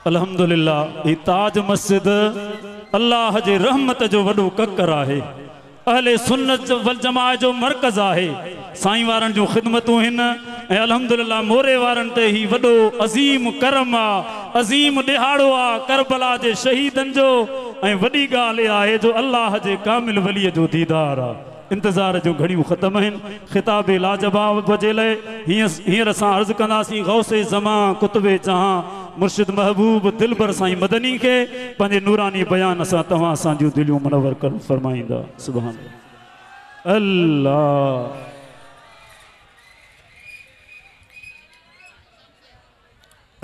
अल्हम्दुलिल्लाह ई ताज मस्जिद अल्लाह जे रहमत जो वडो ककर आहे। अहले सुन्नत वल जमाअत जो मरकज़ आहे। साईं वारन जो खिदमतूं हिन ऐं अल्हम्दुलिल्लाह मोरे वारन ते ही वडो अज़ीम करम आ, अज़ीम दिहाड़ो आ करबला जे शहीदन जो। ऐं वडी गाल आहे जो अल्लाह जे कामिल वली जो दीदार आ। इंतजार जो घड़ियों खत्म हैं। खिताब लाजवाब बजे लाइ हींअर असां अर्ज़ कंदासीं गौसे ज़मा कुतुबे जहां मुर्शिद महबूब दिलबर साईं मदनी के पंहिंजे नूरानी बयान असां तव्हां असांजूं दिलियूं मुनवर कर फरमाईंदा। सुभान अल्लाह।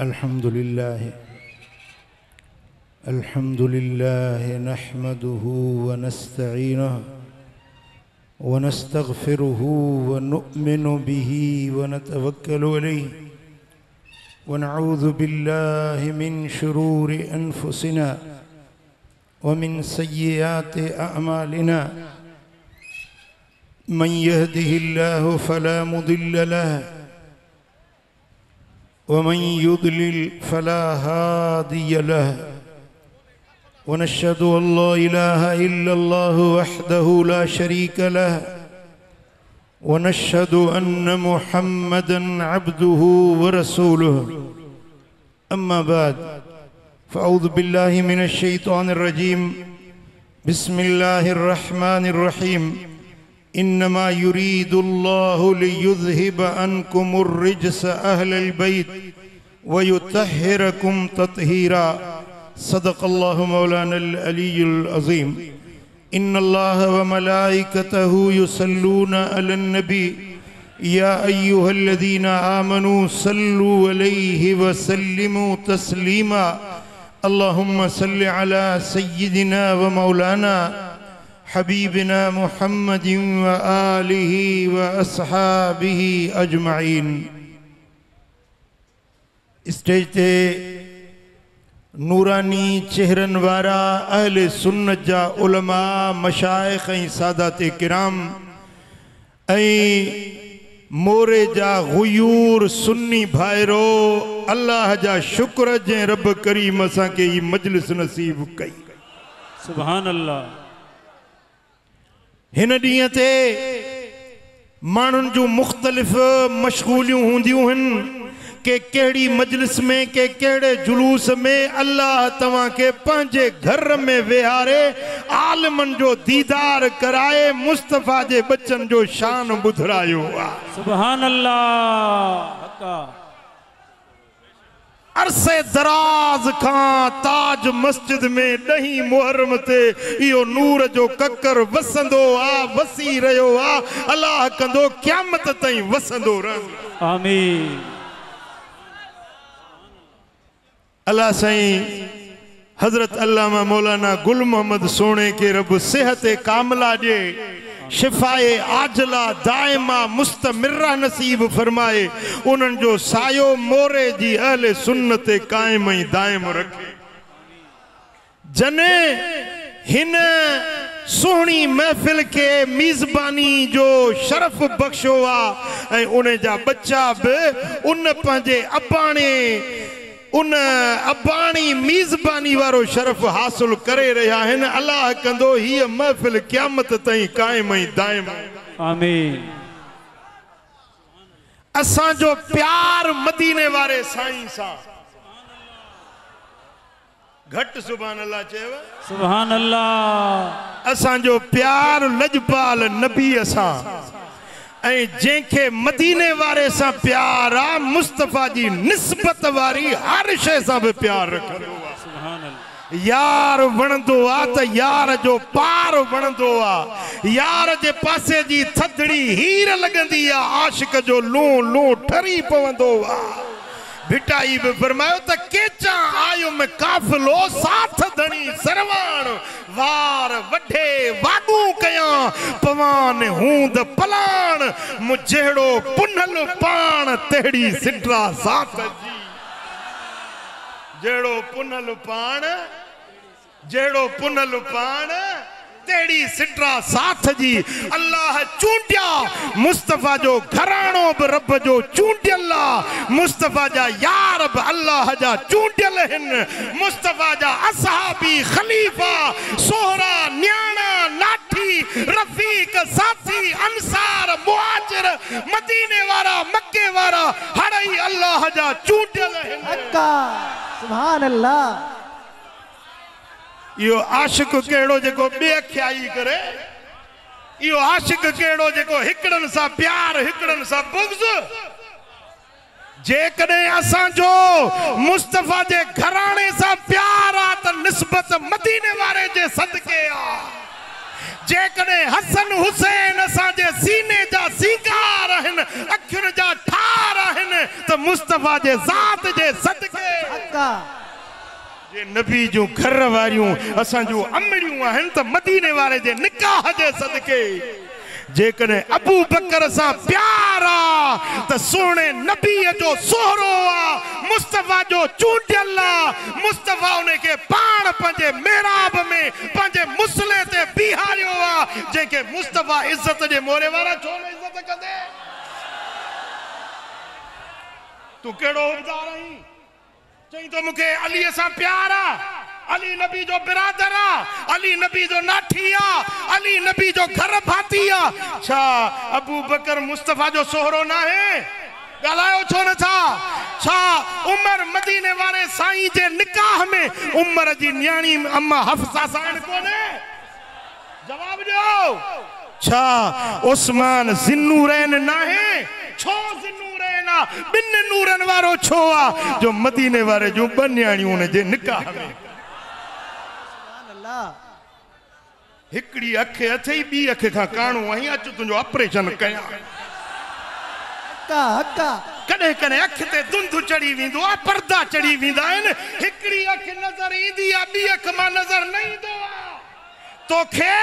अल्हम्दुलिल्लाह अल्हम्दुलिल्लाह नहमदुहु व नस्तईनुहु व नस्तगफिरुहु व नुअ्मिनु बिही व नतवक्कलु अलैहि व नऊज़ु बिल्लाहि मिन शुरूरि अनफुसिना व मिन सय्यिआति अअमालिना मन यहदिहिल्लाहु फला मुदिल्ल लहु व मन युद्लिल फला हादिय लहु व नशहदु अल्ला इलाहा इल्लल्लाहु वहदहु ला शरीका लहु व नशहदु अन्न मुहम्मदन अब्दुहु व रसूलुहु। अम्मा बाद फ़अऊज़ु बिल्लाहि मिनश शैतानिर रजीम। बिस्मिल्लाहिर रहमानिर रहीम। इन्नमा युरीदुल्लाहु लियुज़हिब अन्कुमुर रिज्स अहलल बैत व युतहिरकुम तत्हीरा। सदक़ल्लाहु मौलानल अलीयुल अज़ीम। इन्नल्लाह व मलाइकतहु युसल्लूना अलन नबी या अय्युहल्लज़ीना आमनू सल्लु अलैहि व सल्लिमू तस्लीमा। अल्लाहुम्मा सल्लि अला सय्यिदिना व मौलाना हबीबिना मुहम्मदिन व आलिहि व अस्हाबिहि अजमईन। स्टेज ते नूरानी चेहरन वारा अहले सुन्नत जा उलमा मशाइख ऐं सादात किराम ऐं मोरे जा गुयूर सुन्नी भाइरो अल्लाह जा शुक्र जे रब करीम असां के ई मजलिस नसीब कई। सुभान अल्लाह। हिन ॾींहं ते माण्हुनि जूं मुख़्तलिफ़ मशगूलियूं हूंदियूं आहिनि के केड़ी मजलिस में के केड़े जुलूस में अल्लाह तवां के पंहिंजे घर में वेहारे आलमन जो दीदार कराए मुस्तफ़ा जे बच्चन जो शान बुधरायो आ। सुभान अल्लाह। अरसे दराज खां ताज मस्जिद में 10 मुहर्रम ते इहो नूर जो ककर वसंदो आ, वसी रहियो आ। अल्लाह कंदो क़यामत ताईं वसंदो रहंदो। आमीन। अल्लाह साईं हजरत अल्लामा मौलाना गुल मोहम्मद सोने के रब सेहत कामला दे, शिफाए आजला दायमा मुस्तमिर्रा नसीब फरमाए। उन्हनि जो सायो मोरे जी अहले सुन्नत कायम ऐं दायम रखे। जने हिन सुहणी महफिल के मीज़बानी जो शरफ बख्शो आ ऐं उन जा बच्चा भी उन पंहिंजे उन अबाणी मीज़बानी वारो शरफ हासिल करे रहा है। अल्लाह कंदो ही महफिल क़यामत ताईं कायम ऐं दायम। आमीन। असां जो प्यार मदीने वारे साईं सां घट सुभान अल्लाह चेव। सुभान अल्लाह। असां जो प्यार लजपाल नबी सां ऐं जेके मदीने वारे सां प्यार आ मुस्तफ़ा जी निस्बत वारी हर शय सां भी प्यार रखंदो आ। सुभान अल्लाह। यार वणंदो आ त यार जो पार वणंदो आ। यार जे पासे जी थदड़ी हीर लगंदी आ, आशिक जो लू लू ठरी पवंदो आ। भिटाई भी फरमायो त केचा आयो में काफिलो साथ धणी सरवाण वार वढे वागू कया पवान हूंद पलाण मुझेड़ो पुनल पाण तेड़ी सिड्रा साथ जी। जेड़ो पुनल पाण तेड़ी सिटरा साथ जी अल्लाह चूंडिया मुस्तफा जो घराणो बि रब जो चूंडियल मुस्तफा जा यार बि अल्लाह जा चूंडियल हिन मुस्तफा जा असहाबी खलीफा सोहरा न्याणा नाठी रफीक साथी अंसार मुहाजिर मदीने वारा मक्के वारा हड़ई अल्लाह जा चूंडियल हिन हक्का सुभान अल्लाह यो आशिक केड़ो जेको बेख्याई करे यो आशिक केड़ो जेको हिकड़न सा प्यार हिकड़न सा बुग़्ज़ जेकॾहिं असां जो मुस्तफा जे घराणे सा प्यार आ त निस्बत मदीने वारे जे सदके आ जेकॾहिं हसन हुसैन असां जे सीने जा सींगार आहिनि अखियुनि जा ठार आहिनि त मुस्तफा जे ज़ात जे सदके हक्का जे नबी जो घर वारियूं असां जो अमड़ियूं आहिनि त मदीने वारे जे निकाह जे सदके जेकॾहिं अबू बकर सां प्यार आ त सोने नबी जो सोहरो आ मुस्तफा जो चूंडियल आ मुस्तफा उन के पाण पंहिंजे मेराब में पंहिंजे मुसले ते बीहारियो आ जेके मुस्तफा इज्जत जे मोरे वारा छो न इज्जत कंदे तू केड़ो हुबदार आहीं चई तो मुखे अली सां प्यार आ अली नबी जो बिरादर आ अली नबी जो नाठी आ अली नबी जो घर भाती आ छा अबू बकर मुस्तफा जो सोहरो ना है गालायो छो न था छा उमर मदीने वाले साईं जे निकाह में उमर जी न्याणी अम्मा हफ्सा साण कोने जवाब दो छा उस्मान जिन्नूरैन ना है छो जिन्नूरैन आ बिन नूरन वारो छो आ जो मदीने वाले जो बन्याणियों ने जे निकाह में हिकड़ी अख अथई बी अख का काणो आई अच तुंजो ऑपरेशन कया हक्का हक्का कदे कदे अख ते धुंध चढ़ी विंदो आ पर्दा चढ़ी विंदा आहिनि हिकड़ी अख नजर ईंदी आ बी अख मां नजर न ईंदो आ तोखे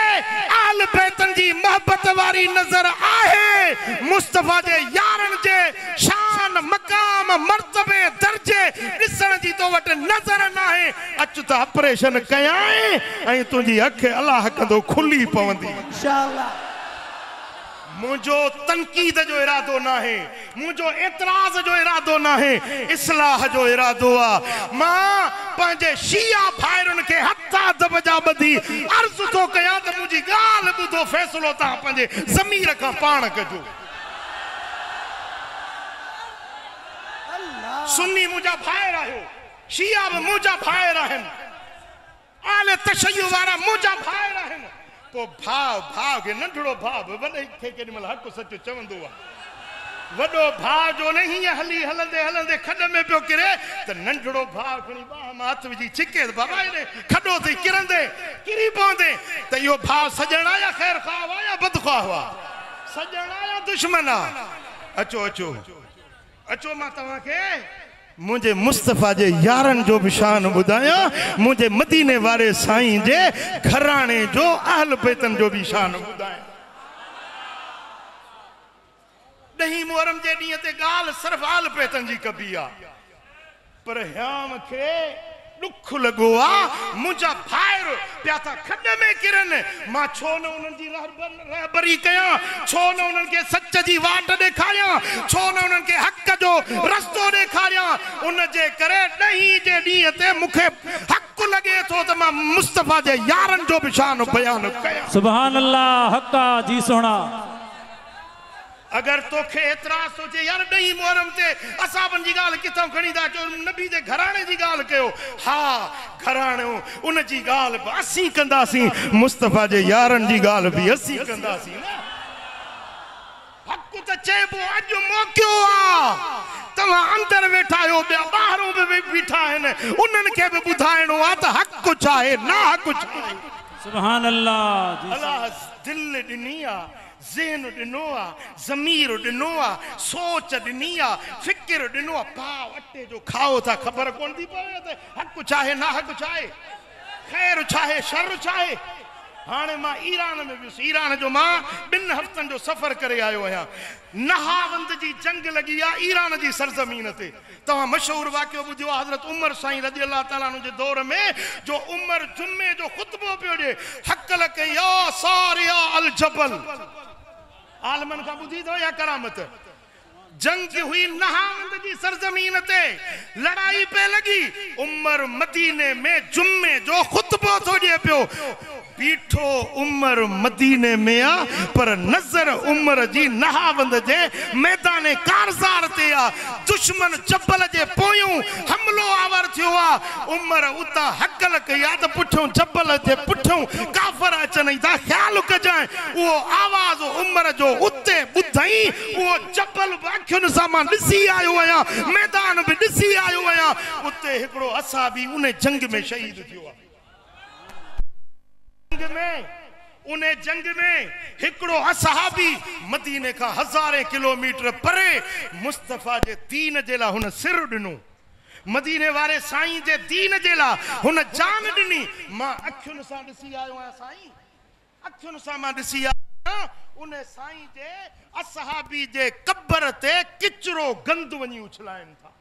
आल बैतन जी मोहब्बत वारी नजर आहे मुस्तफा जे यारन जे शान मकाम मर्तबे दर्जे ॾिसण जी तो वट नजर न आहे अच त ऑपरेशन कयां ऐं तुंहिंजी अख अलाह कंदो खुली पवंदी इंशाअल्लाह मुझो तनकीद जो इरादो ना है मुझो एतराज जो इरादो ना है इस्लाह जो इरादो आ मां पंहिंजे शिया भाइरन के हथा दबजा बधी अर्ज तो कया त मुझी गाल बुधो फैसलो ता पंहिंजे ज़मीर का पाण कजो सुन्नी मुझा भाइर आयो शिया भी मुझा भाइर आहिनि आले तशय्युअ वारा मुझा भाइर आहिनि पो भाव भाव के नंढड़ो भाव वॾे खे केॾीमहिल हक़ सच चवंदो आहे वॾो भाव जो न हीअं हली हलंदे हलंदे खॾ में पियो किरे त नंढड़ो भाव खणी बाह मां हथ विझी छिके बाबा हेॾे खॾो थी किरंदे किरी पवंदे त इहो भाव सॼण आया ख़ैर ख़्वाह हुआ या बदख़्वाह हुआ सॼण आया दुश्मन आ अचो अचो अचो मां तव्हांखे मुझे मुस्तफा जे यारन जो भी शान बुधाया मुझे मदीने वाले साईं जे घराणे जो अहल बैतन जो भी शान बुधाया ॾहीं मुहर्रम जे ॾींहं ते ॻाल्हि सिर्फ़ अहल बैतन जी कबी आ पर ह्याम खे दुख लॻो आ मुंहिंजा भाइर पिया था खॾ में किरनि मां छो न उन्हनि जी रहबरी कयां छो न उन्हनि खे सच जी वाट ॾेखारियां छो न उन्हनि खे हक़ जो रस्तो ॾेखारियां उन जे करे ॾहीं जे ॾींहं ते मूंखे हक़ लॻे थो त मां मुस्तफा जे यारनि जो बि शान बयान कयां सुभान अल्लाह हक्का जी सोना अगर तोखे एतराज़ सोचे यार ॾहीं मुहर्रम ते असाबन जी ॻाल्हि किथां खणी था अचो नबी जे घराणे जी ॻाल्हि कयो हा घराणो उन जी ॻाल्हि बि असीं कंदासीं मुस्तफा जे यारनि जी ॻाल्हि बि असीं कंदासीं न हक़ त चइबो अॼु मौक़ियो आ तव्हां अंदर वेठा आहियो ॿिया ॿाहिरों बि बीठा आहिनि उन्हनि खे बि ॿुधाइणो आहे त हक़ छा आहे ना हक़ छा आहे सुभान अल्लाह अल्लाह दिल ॾिनी आहे ज़हन ॾिनो आहे ज़मीर ॾिनो आहे सोच ॾिनी आहे फ़िक्र ॾिनो आहे पाव अटे जो खाओ था ख़बर कोन थी पवे त हक़ छा आहे ना हक़ छा आहे ख़ैर छा आहे शर छा आहे हाने मां ईरान में वियुसि ईरान जो मां 2 हफ़्तनि जो सफ़र करे आयो आहियां नहावंद जी जंग लगी आहे ईरान जी सरज़मीन ते तव्हां मशहूर वाक़ियो ॿुधियो आहे हज़रत उमर साईं रज़ी अल्लाह ताला अन्हु जे दौर में जो उमर जुमे जो ख़ुतबो पियो ॾे हक़ लके या सारिया अल जबल आलमन खां ॿुधी अथव या करामत जंग हुई नहावंद जी सरज़मीन ते लड़ाई पे लगी उमर मदीने में जुम्मे जो ख़ुतबो थो ॾिए पियो बीठो उमर मदीने में आ पर नज़र उमर जी नहावंद जे मैदान कारज़ार ते आ दुश्मन जबल जे पोयूं हमलो आवर थियो आ उमर उता हकल कई आ त पुठियों जबल जे पुठियों काफ़र अचनि था ख़्याल कजांइ वो आवाज़ उमर जो उते ॿुधई वो जबल अखियुनि सां मां ॾिसी आयो आहियां मैदान बि ॾिसी आयो आहियां उते हिकिड़ो असाबी उन जंग में शहीद थियो आहे जंग में हिकिड़ो असहाबी मदीने का 1000 किलोमीटर परे मुस्तफ़ा जे दीन जे लाइ हुन सिर ॾिनो मदीने वारे साईं जे दीन जे लाइ हुन जान ॾिनी मां अखियुनि सां ॾिसी आयो आहियां साईं अखियुनि सां मां ॾिसी आयो उन साईं जे असहाबी जे कब्र ते किचरो गंद वञी उछलाइनि था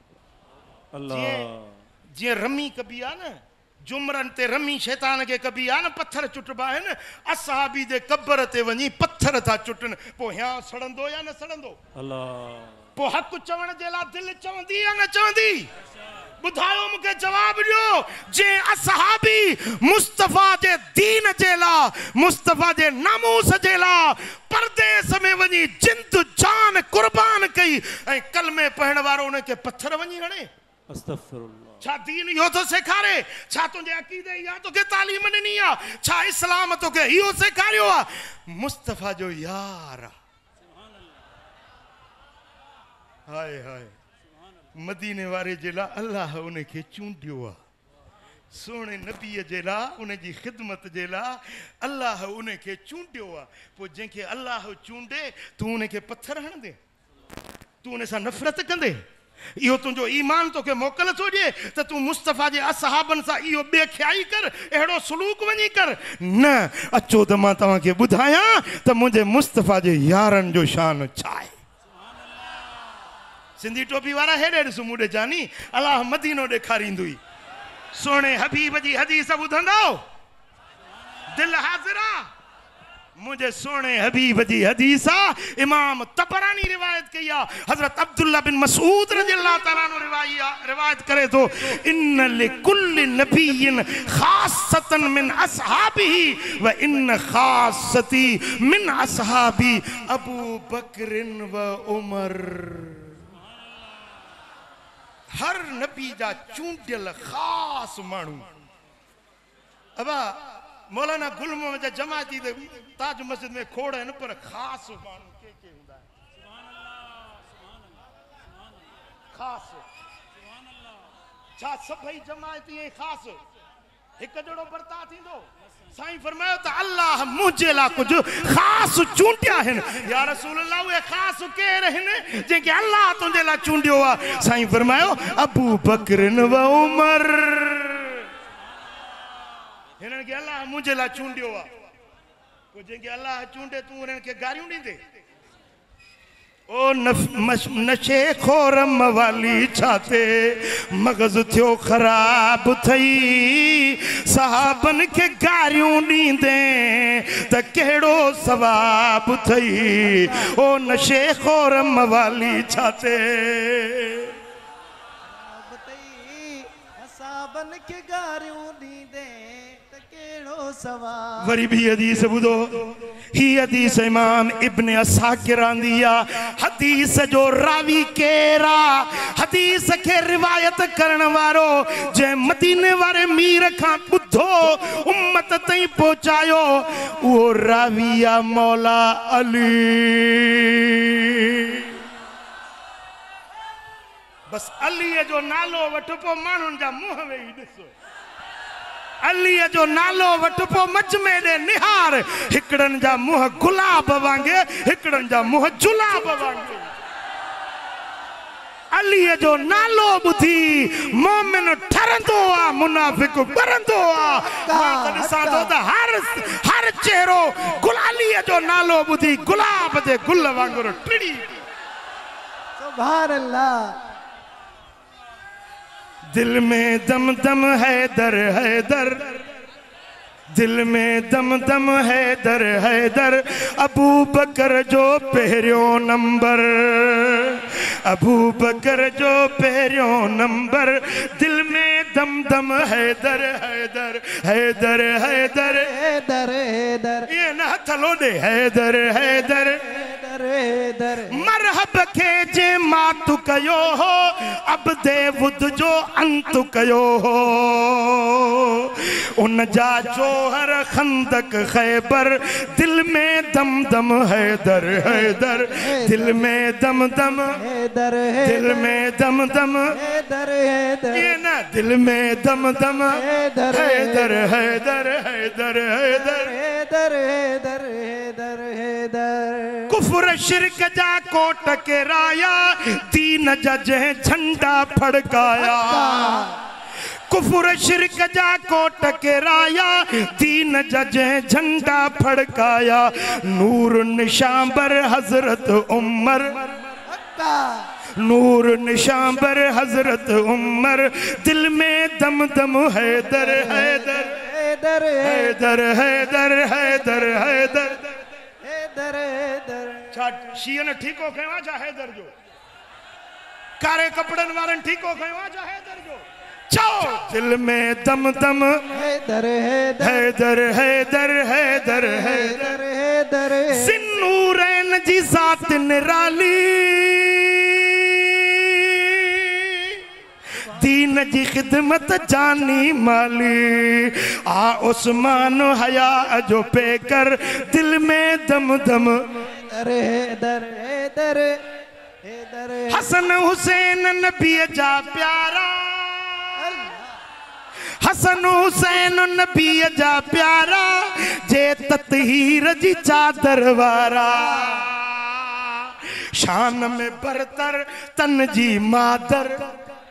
जीअं रमी कबी आहे न जुमरन ते रमी शैतान के कभी आ न पत्थर चुटबा आहिनि असहाबी जे कब्र ते वञी पत्थर था चुटनि पोइ ह्या सड़ंदो या न सड़ंदो अल्लाह पोइ हक़ चवण जे लाइ दिलि चवंदी या न चवंदी ॿुधायो मूंखे जवाब ॾियो जे असहाबी मुस्तफ़ा जे दीन जे लाइ मुस्तफ़ा जे नामूस जे लाइ परदेस में वञी जिंद जान कुर्बान कई ऐं कलमे पढ़ण वारो उनखे पत्थर वञी हणे अस्तग़फिरुल्लाह छा दीन यो तो सेखारे छा तुझे अकीदे या तोखे तालीम ॾिनी आहे छा इस्लाम तोखे इहो सेखारियो आहे मुस्तफ़ा जो यार हाय हाय मदीने वारे जे लाइ अल्लाह उनखे चूंडियो आहे सोने नबीअ जे लाइ उनजी ख़िदमत जे लाइ अल्लाह उनखे चूंडियो आहे पोइ जंहिंखे अल्लाह चूंडे तूं उनखे पत्थर हणंदे तूं उन सां नफ़रत कंदे इहो तुंहिंजो ईमान तोखे मोकल थो ॾिए त तूं मुस्तफ़ा जे असहाबनि सां इहो बेख्याई कर अहिड़ो सलूक वञी कर न अचो त मां तव्हांखे ॿुधायां त मुंहिंजे मुस्तफ़ा जे यारनि जो शान छा आहे सिंधी टोपी वारा हेॾे ॾिसो मूं ॾे जानी अलाह मदीनो ॾेखारींदुई सोणे हबीब जी हदीस ॿुधंदो दिलि हाज़िर आहे मुझे सोने हबीब जी हदीस इमाम तबरानी रिवायत कई हजरत अब्दुल्ला बिन मसूद रज़ियल्लाहु ताला अन्हु रिवायत करे तो इन लिकुल्लि नबिय्यिन खासतन मिन असहाबिही व इन खासती मिन असहाबी अबू बकरिन व उमर हर नबी जा चूंडियल खास माण्हू अबा मौलाना गुल मोहम्मद जमाती ताज मस्जिद में खोड़ है न पर खास माण्हू के हूंदा खास छा सभई जमाती खास हिकु जहिड़ो बर्ताव थींदो साईं फरमायो त अल्लाह मुंहिंजे लाइ कुझु ख़ासि चूंडिया आहिनि या रसूल अल्लाह उहे ख़ासि केर आहिनि जंहिंखे अल्लाह तुंहिंजे लाइ चूंडियो आहे साईं फरमायो अबू बकरिन व उमर हिननि खे अल्लाह मुंहिंजे लाइ चूंडियो आहे पोइ जंहिंखे अल्लाह चूंडे तूं हुननि खे गारियूं ॾींदे ओ नशे खोरम वाली छाते मगज़ थियो ख़राब थई सहाबन के गारियूं ॾींदे त कहिड़ो सवाब थई ओ नशे खोरम वाली छाते सहाबन के गारियूं ॾींदे वरी भी हदीस ॿुधो ही हदीस इमाम इब्न असाकिर आंदी आहे हदीस जो रावी केरा हदीस के रिवायत करण वारो जे मदीने वारे मीर खां ॿुधो उम्मत ताईं पहुचायो वो रावी आहे मौला अली बस अलीअ जो नालो वठ पोइ माण्हुनि जा मुंहं वेही ॾिसो अलीअ जो नालो वठ पोइ मजमे ॾे निहार हिकिड़नि जा मुंहं गुलाब वांगे हिकिड़नि जा मुंहं जुलाब वांगे अली जो नालो बुधी मोमिन ठरंदो आ मुनाफिक बरंदो आ मां ॾिसां थो त हर चेहरो गुलाली जो नालो बुधी गुलाब जे गुल वांगुरु टिड़ी सुभान अल्लाह दिल में दम दम हैदर हैदर दिल में दम दम हैदर हैदर अबू बकर जो पहिरियों नंबर अबू बकर जो पहिरियों नंबर दिल में दम दम हैदर हैदर हैदर हैदर हैदर हैदर ये न हथ लोडे हैदर हैदर हैदर मरहब खे जे मातु कयो हो अब देवुद जो अंत कयो हो उन जा जोहर खंदक खैबर दिल में दम दम हैदर हैदर दिल में दम दम हैदर दिल में दम दम हैदर हैदर ये ना दिल में दम दम हैदर हैदर हैदर हैदर हैदर हैदर हैदर हैदर हैदर कुफर शिरक जा कोट के राया दीन जा जह झंडा फड़काया कुफर शिरक जा कोट के राया दीन जा जह झंडा फड़काया नूर निशांबर हजरत उमर नूर निशांबर हजरत उमर दिल में दम दम हैदर हैदर हैदर हैदर हैदर हैदर हैदर हैदर हैदर छा शीअन ठीको कयो आहे छा हैदर जो कारे कपड़न वारन ठीको कयो आहे छा हैदर जो चओ दिल में दम दम हैदर हैदर हैदर हैदर हैदर हैदर हैदर सिन्नूरैन जी ज़ात निराली दीन जी खिदमत जानी माली आ उस्मान हया जो पेकर दिल में दम दम हैदर हैदर हैदर हसन हुसैन नबी जा प्यारा हसन हुसैन नबी जा प्यारा जे ततहीर जी चादर वारा शान में बरतर तन जी मादर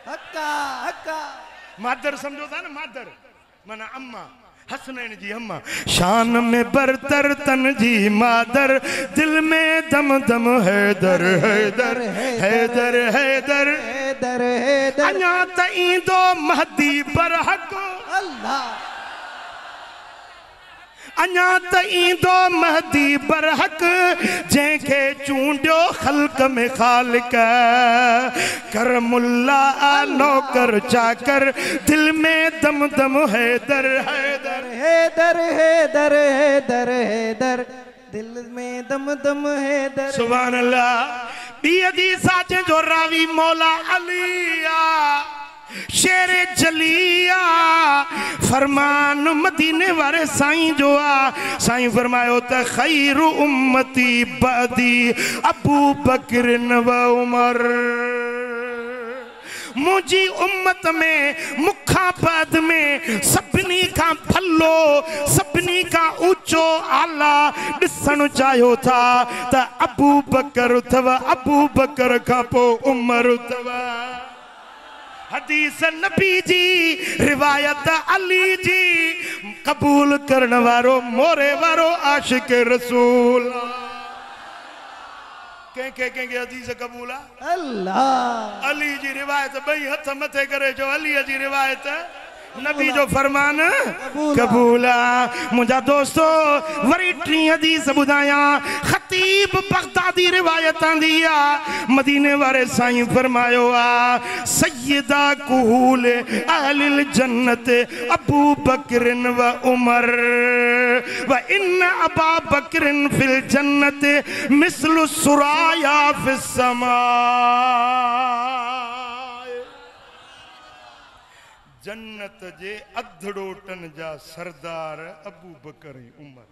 हक्का हक्का मादर समझो था ना मादर माना अम्मा हसनैन जी अम्मा शान में बरतर तन जी मादर दिल में दम दम हैदर हैदर हैदर हैदर हैदर हैदर अञा त ईंदो महदी बरहक अल्लाह अञा त ईंदो महदी बरहक जंहिंखे चूंडियो ख़ल्क़ में ख़ालिक कर मुल्ला नौकर चाकर दिल में दम दम हैदर हैदर हैदर हैदर हैदर हैदर दिल में दम दम हैदर सुभान अल्लाह बी हदीस आहे जो रावी मौला अलिया शेर जलिया फरमान मदीने वारे साईं जो आ साईं फरमायो त खैर उम्मती बदी अबू बकर व उमर मुझी उम्मत में मुखा बाद में सभिनी का भलो सभिनी का ऊंचो आला दिसण चाहियो था त अबू बकर अथव अबू बकर का पो उमर अथव हदीस नबी जी रिवायत अली जी कबूल करण वारो मोरे वारो आशिक रसूल के हदीस कबूल आ अल्लाह अली जी रिवायत बई हथ मथे करे जो अली जी रिवायत नबी जो फरमान कबूला मुझा दोस्तों वरी टी हदीस बुधाया खतीब बगदादी रिवायत आंदी आ मदीने वाले साईं फरमायो आ सय्यदा कुहूल अहलिल जन्नत अबू बकर व उमर व इन अबा बकर फिल जन्नत मिस्लु सुराया फिस समा जन्नत जे अधड़ोटन जा सरदार अबू बकर उमर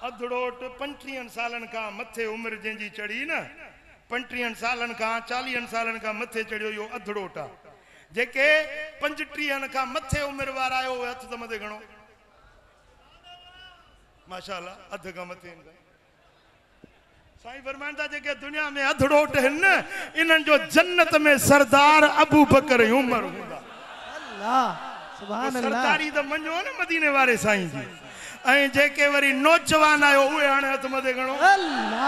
अधड़ोट 35 सालन का मथे उम्र जंहिंजी चढ़ी न 35 सालन का 40 सालन का मथे चढ़ियो यो अधड़ोट आ जेके 35 का मथे उम्र वारा आयो हथ त मथे घणो माशाअल्लाह अध का मथे साईं फरमाइंदा जेके दुनिया में अधड़ोट हैं न इन्हनि जो जन्नत में सरदार अबू बकर उमर हूंदा। अल्लाह सुभान अल्लाह। सरदारी तो मञो न मदीने वारे साईं जी। ऐं जेके वरी नौजवान आयो उहे हाणे हथ मथे खणो। अल्लाह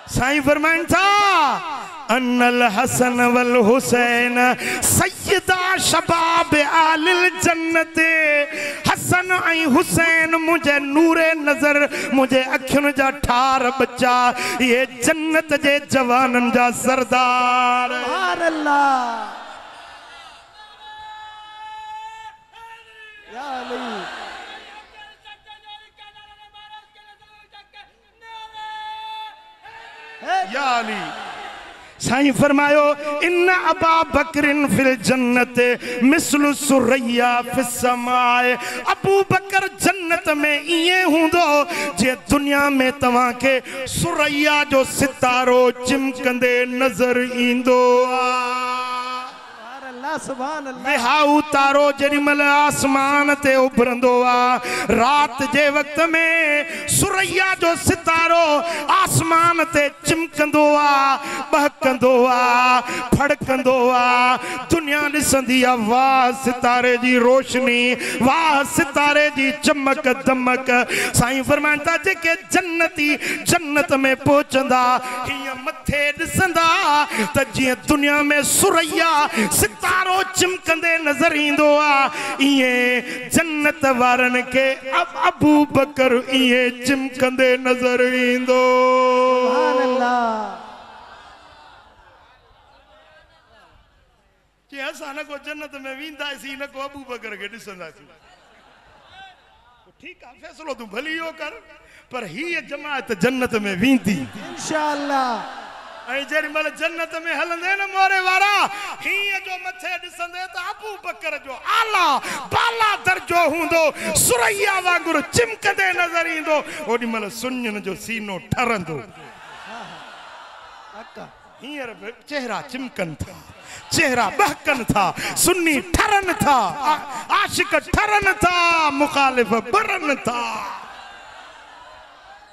साईं फरमाइन था अन्नल हसन वल हुसैन सय्यदा शबाब आलिल जन्नत। हसन ऐं हुसैन मुझे नूरे नजर मुझे अखियुनि जा ठार बच्चा ये जन्नत जे जवाननि जा सरदार। सुभान अल्लाह या अली। या अली साईं फरमायो इन अबा बकरिन फिल जन्नत मिस्लु सुरैया फिस समाए। अबू बकर जन्नत में इए हुंदो जे दुनिया में तवां के सुरैया जो सितारो चिमकंदे नजर ईंदो सुभान अल्लाह। विहाऊ तारो जेॾीमहिल आसमान ते उभरंदो आहे रात जे वक़्त में सुरैया जो सितारो आसमान ते चिमकंदो आहे बहकंदो आहे फड़कंदो आहे। दुनिया ॾिसंदी आहे वाह सितारे जी रोशनी वाह सितारे जी चमक दमक। साईं फरमाइनि था जेके जन्नती जन्नत में पहुचंदा हीअं मथे ॾिसंदा त जीअं दुनिया में सुरैया सितारो चिमकंदे नजर ईंदो आहे इएं जन्नत वारनि खे अबू बकर इएं चिमकंदे नजर ईंदो। सुभान अल्लाह। कि असां न को जन्नत में वेंदासीं न को अबू बकर खे ॾिसंदासीं। ठीकु आहे फ़ैसिलो तूं भली इहो कर पर हीअ जमात जन्नत में वेंदी इंशाअल्लाह। ऐं जेॾी महिल जन्नत में हलंदे न मोरे वारा हीअं जो मथे ॾिसंदे त अबू बकर जो आला बाला दर्जो हूंदो सुरैया वांगुरु चिमकंदे नज़र ईंदो। ओॾी महिल सुञनि जो सीनो ठरंदो हींअर चेहरा चिमकनि था चेहरा बहकनि था सुन्नी ठरनि था आशिक ठरनि था मुखालिफ बरनि था।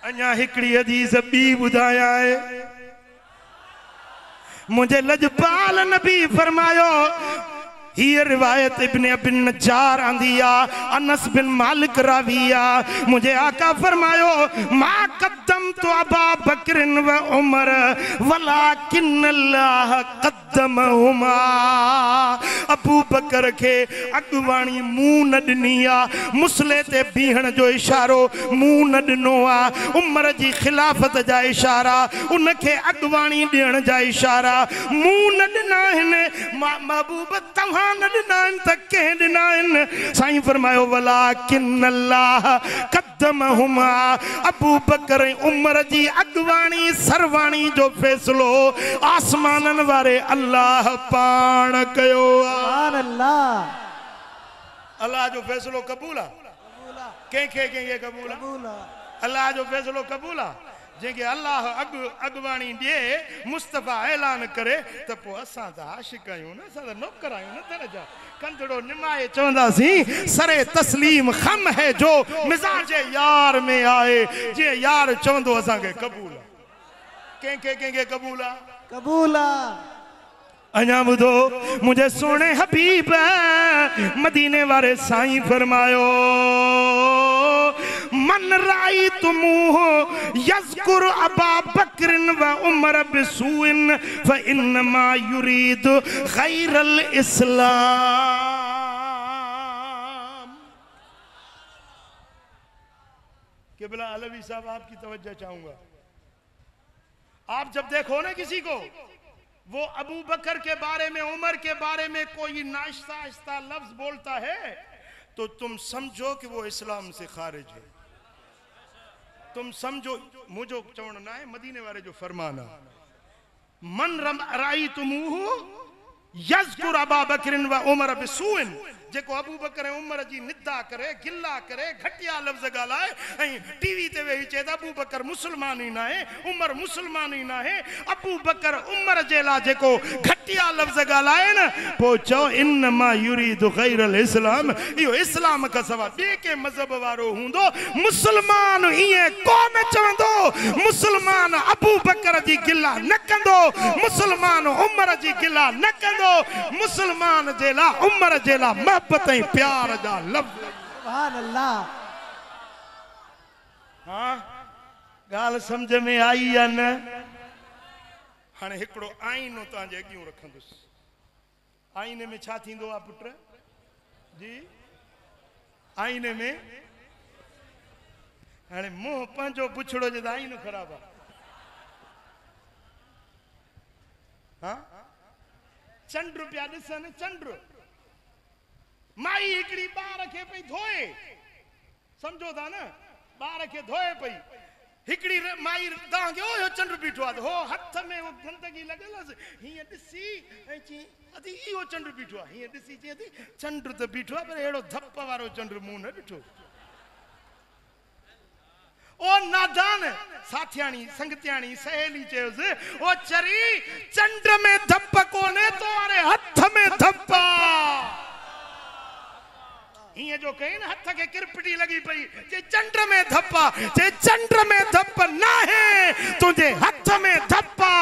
अञा हिकिड़ी हदीस ॿी ॿुधायां आहे मुझे लजपाल नबी फरमायो ये रिवायत इब्ने अबिन नज्जार आंदिया अनस बिन मालिक राविया मुझे आका फरमायो मा कद्दम तो अबा बकरिन व उमर वलाकिन अल्लाह कद्दमहुमा। अबू बकर के अगवाणी मुंह न ॾिनी आहे मुसले ते बीहण जो इशारो मुंह न ॾिनो आहे उमर जी खिलाफ़त जा इशारा उनखे अगवाणी ॾियण जा इशारा मुंह न ॾिना आहिनि महबूब तव्हां न ॾिना आहिनि त कंहिं ॾिना आहिनि। साईं फरमायो वलाकिन अल्लाह कद्दमहुमा। अबू बकर ऐं उमर जी अगवाणी सरवाणी जो फ़ैसिलो आसमाननि वारे अल्लाह पाण कयो आहे। अल्लाह जो फ़ैसिलो क़बूल आहे कंहिंखे कंहिंखे क़बूल आहे अल्लाह जो फ़ैसिलो क़बूल आहे जंहिंखे अल्लाह अगवाणी ॾिए मुस्तफ़ा ऐलान करे त पोइ असां त आशिक़ आहियूं न असां त नौकर आहियूं न दर जा कंदड़ो निमाए चवंदासीं सरे तस्लीम खम है जो मिजाज यार में आए जीअं यार चवंदो असांखे क़बूल आहे कंहिंखे कंहिंखे क़बूल आहे कबूल आहे। अञा ॿुधो मुंहिंजे सोणे हबीब मदीने वारे साईं फरमायो मन राई तुमूह यज़कुर अबा बकरिन व उमर बिसूइन फ इन्नमा युरीद खैरल इस्लाम। क़िबला अलवी साहब आपकी तवज्जो चाहूंगा आप जब देखो ना किसी को वो अबू बकर के बारे में उमर के बारे में कोई नाश्ता आहिस्ता लफ्ज बोलता है तो तुम समझो कि वो इस्लाम से खारिज है। तुम समझो मुझो चवण ना है मदीने वाले जो फरमाना मन राई तुमूहु यज़कुर अबा बकरिन व उमर बिसूइन जेको अबू बकर उमर जी निदा करे गिला करे घटिया लफ्ज़ गालाए टीवी ते वेही चे अबू बकर मुसलमान ही ना है उमर मुसलमान ही ना है अबू बकर उमर जेला जेको घटिया लफ्ज़ गालाए न पोचो इन्नमा युरीदु गैरल इस्लाम यो इस्लाम का सवा बे के मजहब वारो हुंदो मुसलमान इए कौम चवंदो मुसलमान अबू बकर जी गिला न कंदो मुसलमान उमर जी गिला न कंदो मुसलमान जेला उमर जेला मोहब्बत ऐं प्यार जा लफ्ज़ सुभान अल्लाह हाँ गाल समझ में आई या न हाणे हिकड़ो आईनो तव्हांजे अॻियूं रखंदुसि आईने में छा थींदो आहे पुट जी आईने में हाणे मुंहुं पंहिंजो पुछड़ो जे त आईनो ख़राब आहे हाँ चंड पिया ॾिसनि चंड माई हिकड़ी ॿार खे पई धोए समझो था न ॿार खे धोए पई हिकड़ी माई तव्हांखे हो चंड बीठो आहे हो हथ में वो गंदगी लॻल हुअसि हीअं ॾिसी ऐं चई अदी इहो चंड बीठो आहे हीअं ॾिसी चई अदी चंड त बीठो आहे पर अहिड़ो धप वारो चंड मूं न ॾिठो ओ नादान साथियाणी संगतियाणी सहेली चयोसि ओ चरी चंड में धप कोने तो अरे हथ में धप्पा हिए जो कहीं न हथ के किरपटी लगी पई जे चंड में धप्पा जे चंड में धप ना है तुझे हथ में धप्पा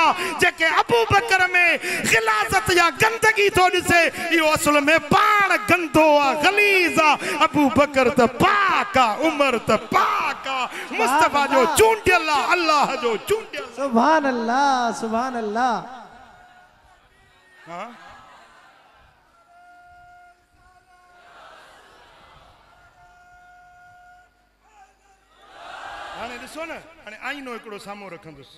जेके अबू बकर में गिलाजत या गंदगी तो दिसे यो असल में पान गंदो आ गलीज आ अबू बकर त पाका उमर त पाका मुस्तफा जो चूंडियल अल्लाह जो चूंडियल सुभान अल्लाह सुभान अल्लाह हां हाणे ॾिसो न हाणे आईनो हिकिड़ो साम्हूं रखंदुसि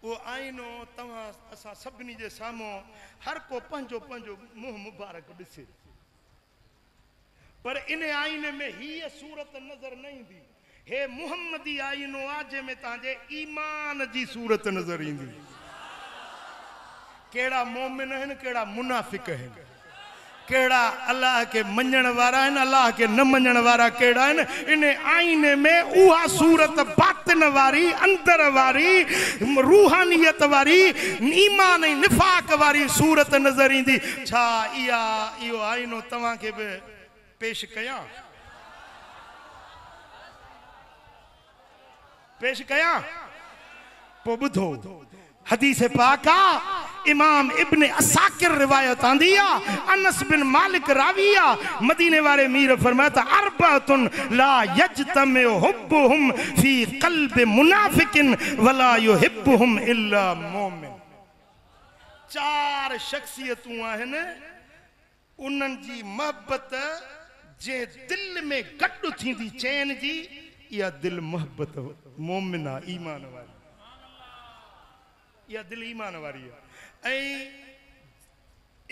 उहो आईनो तव्हां असां सभिनी जे साम्हूं हर को पंहिंजो पंहिंजो मुंहुं मुबारक ॾिसे पर इन आईने में हीअ सूरत नज़र न ईंदी हे मुहम्मदी आईनो आहे जंहिंमें तव्हांजे ईमान जी सूरत नज़र ईंदी कहिड़ा मोमिन आहिनि कहिड़ा मुनाफ़िक आहिनि केड़ा अल्लाह के मञण वारा आहिनि अल्लाह के न मञण वारा केड़ा आहिनि इन आईने में उहा सूरत बातिन वारी अंदर वारी रूहानियत वारी ईमान ऐं निफाक वारी सूरत नज़र ईंदी छा इहा इहो आईनो तव्हांखे बि पेश कयां पोइ ॿुधो हदीस पाका इमाम इब्न असाकिर रिवायत आंदी है अनस बिन मालिक राविया मदीने वाले मीर फरमाता अरबातुन ला यजतमे हुब्बुहुम फी क़ल्ब मुनाफिकिन वला युहिब्बुहुम इल्ला मोमिन चार शख्सियतूं आहिनि उन्हनि जी मोहब्बत जे दिल में गॾु थींदी चैन जी इहा दिल मोहब्बत मोमिना ईमान वारी या दिल ईमान वारी है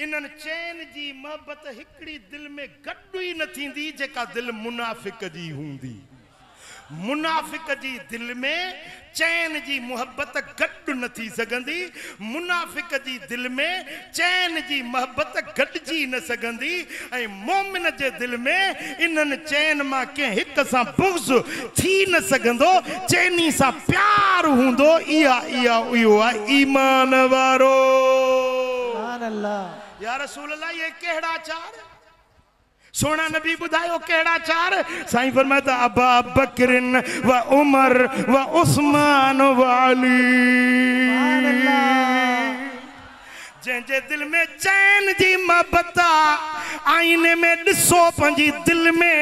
इन्हनि चैन जी मोहब्बत हिकड़ी दिल में गॾु ई न थींदी जेका दिल मुनाफ़िक जी हूंदी मुनाफ़िक जी दिल में चैन जी मोहब्बत गॾु न थी सघंदी मुनाफ़िक जी दिल में चैन जी मोहब्बत गॾिजी न सघंदी ऐं मोमिन जे दिल में इन्हनि चैन मां कंहिं हिक सां बुग़्ज़ थी न सघंदो चैनी सां प्यार हूंदो इहा इहो आहे ईमान वारो सुभान अल्लाह या रसूल अल्लाह ये केड़ा चार सोना नबी बुधायो केड़ा चार साईं फरमाता अबा बकरिन व उमर व उस्मान व अली सुभान अल्लाह जंहिंजे दिल में चैन जी मोहब्बत आईने में ॾिसो पंहिंजी दिल में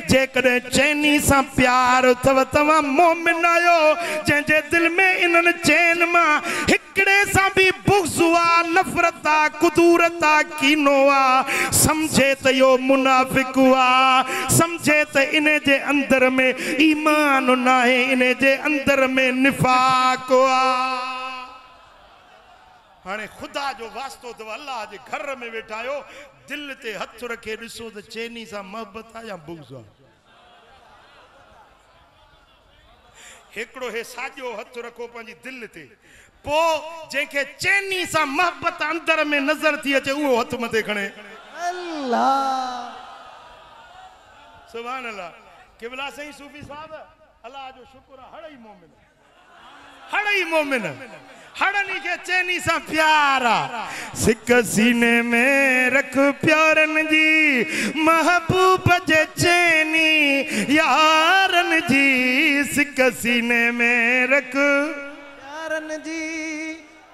जेकॾहिं चैनी सां प्यार अथव तव्हां मोमिन आहियो जंहिंजे दिल में इन्हनि चैन मां हिकिड़े सां बि बुग़्ज़ आहे नफ़रत आहे कुदूरत आहे कीनो आहे सम्झे त इहो मुनाफ़िक आहे सम्झे त इन जे अंदर में ईमान न आहे इन जे अंदर में निफ़ाक़ आहे हाणे खुदा जो वास्तो अथव अल्लाह जे घर में वेठा आहियो दिल ते हथ रखे ॾिसो त चैनी सां मोहब्बत आहे या बुग़्ज़ आहे हिकिड़ो हे साॼो हथ रखो पंहिंजी दिल ते पोइ जंहिंखे चैनी सां मोहब्बत अंदर में नज़र थी अचे उहो हथ मथे खणे अल्लाह सुभान अल्लाह किबला सही सूफी साहब अल्लाह जो शुक्र हड़ई मोमिन हड़नी के चैनी सा प्यारा सिक सीने में रख प्यारन जी महबूब जे चैनी यारन जी सिक सीने में रख यारन जी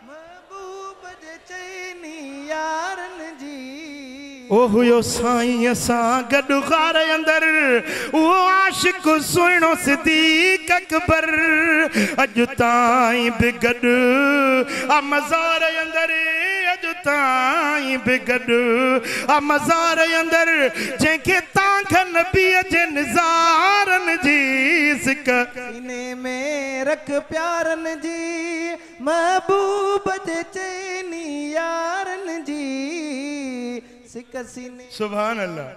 महबूब जे चैनी यारन जी ओह यो साईं असां गॾु गार अंदर वो आशिक सुहिणो सिद्दीक़ अकबर अॼु ताईं बि गॾु आ मज़ार अंदर अॼु ताईं बि गॾु आ मज़ार अंदर जंहिंखे तव्हां नबीअ जे निज़ारन जी सिक सीने में रख प्यारन जी महबूब जे चैनी यारन जी सिक सीने सुभान अल्लाह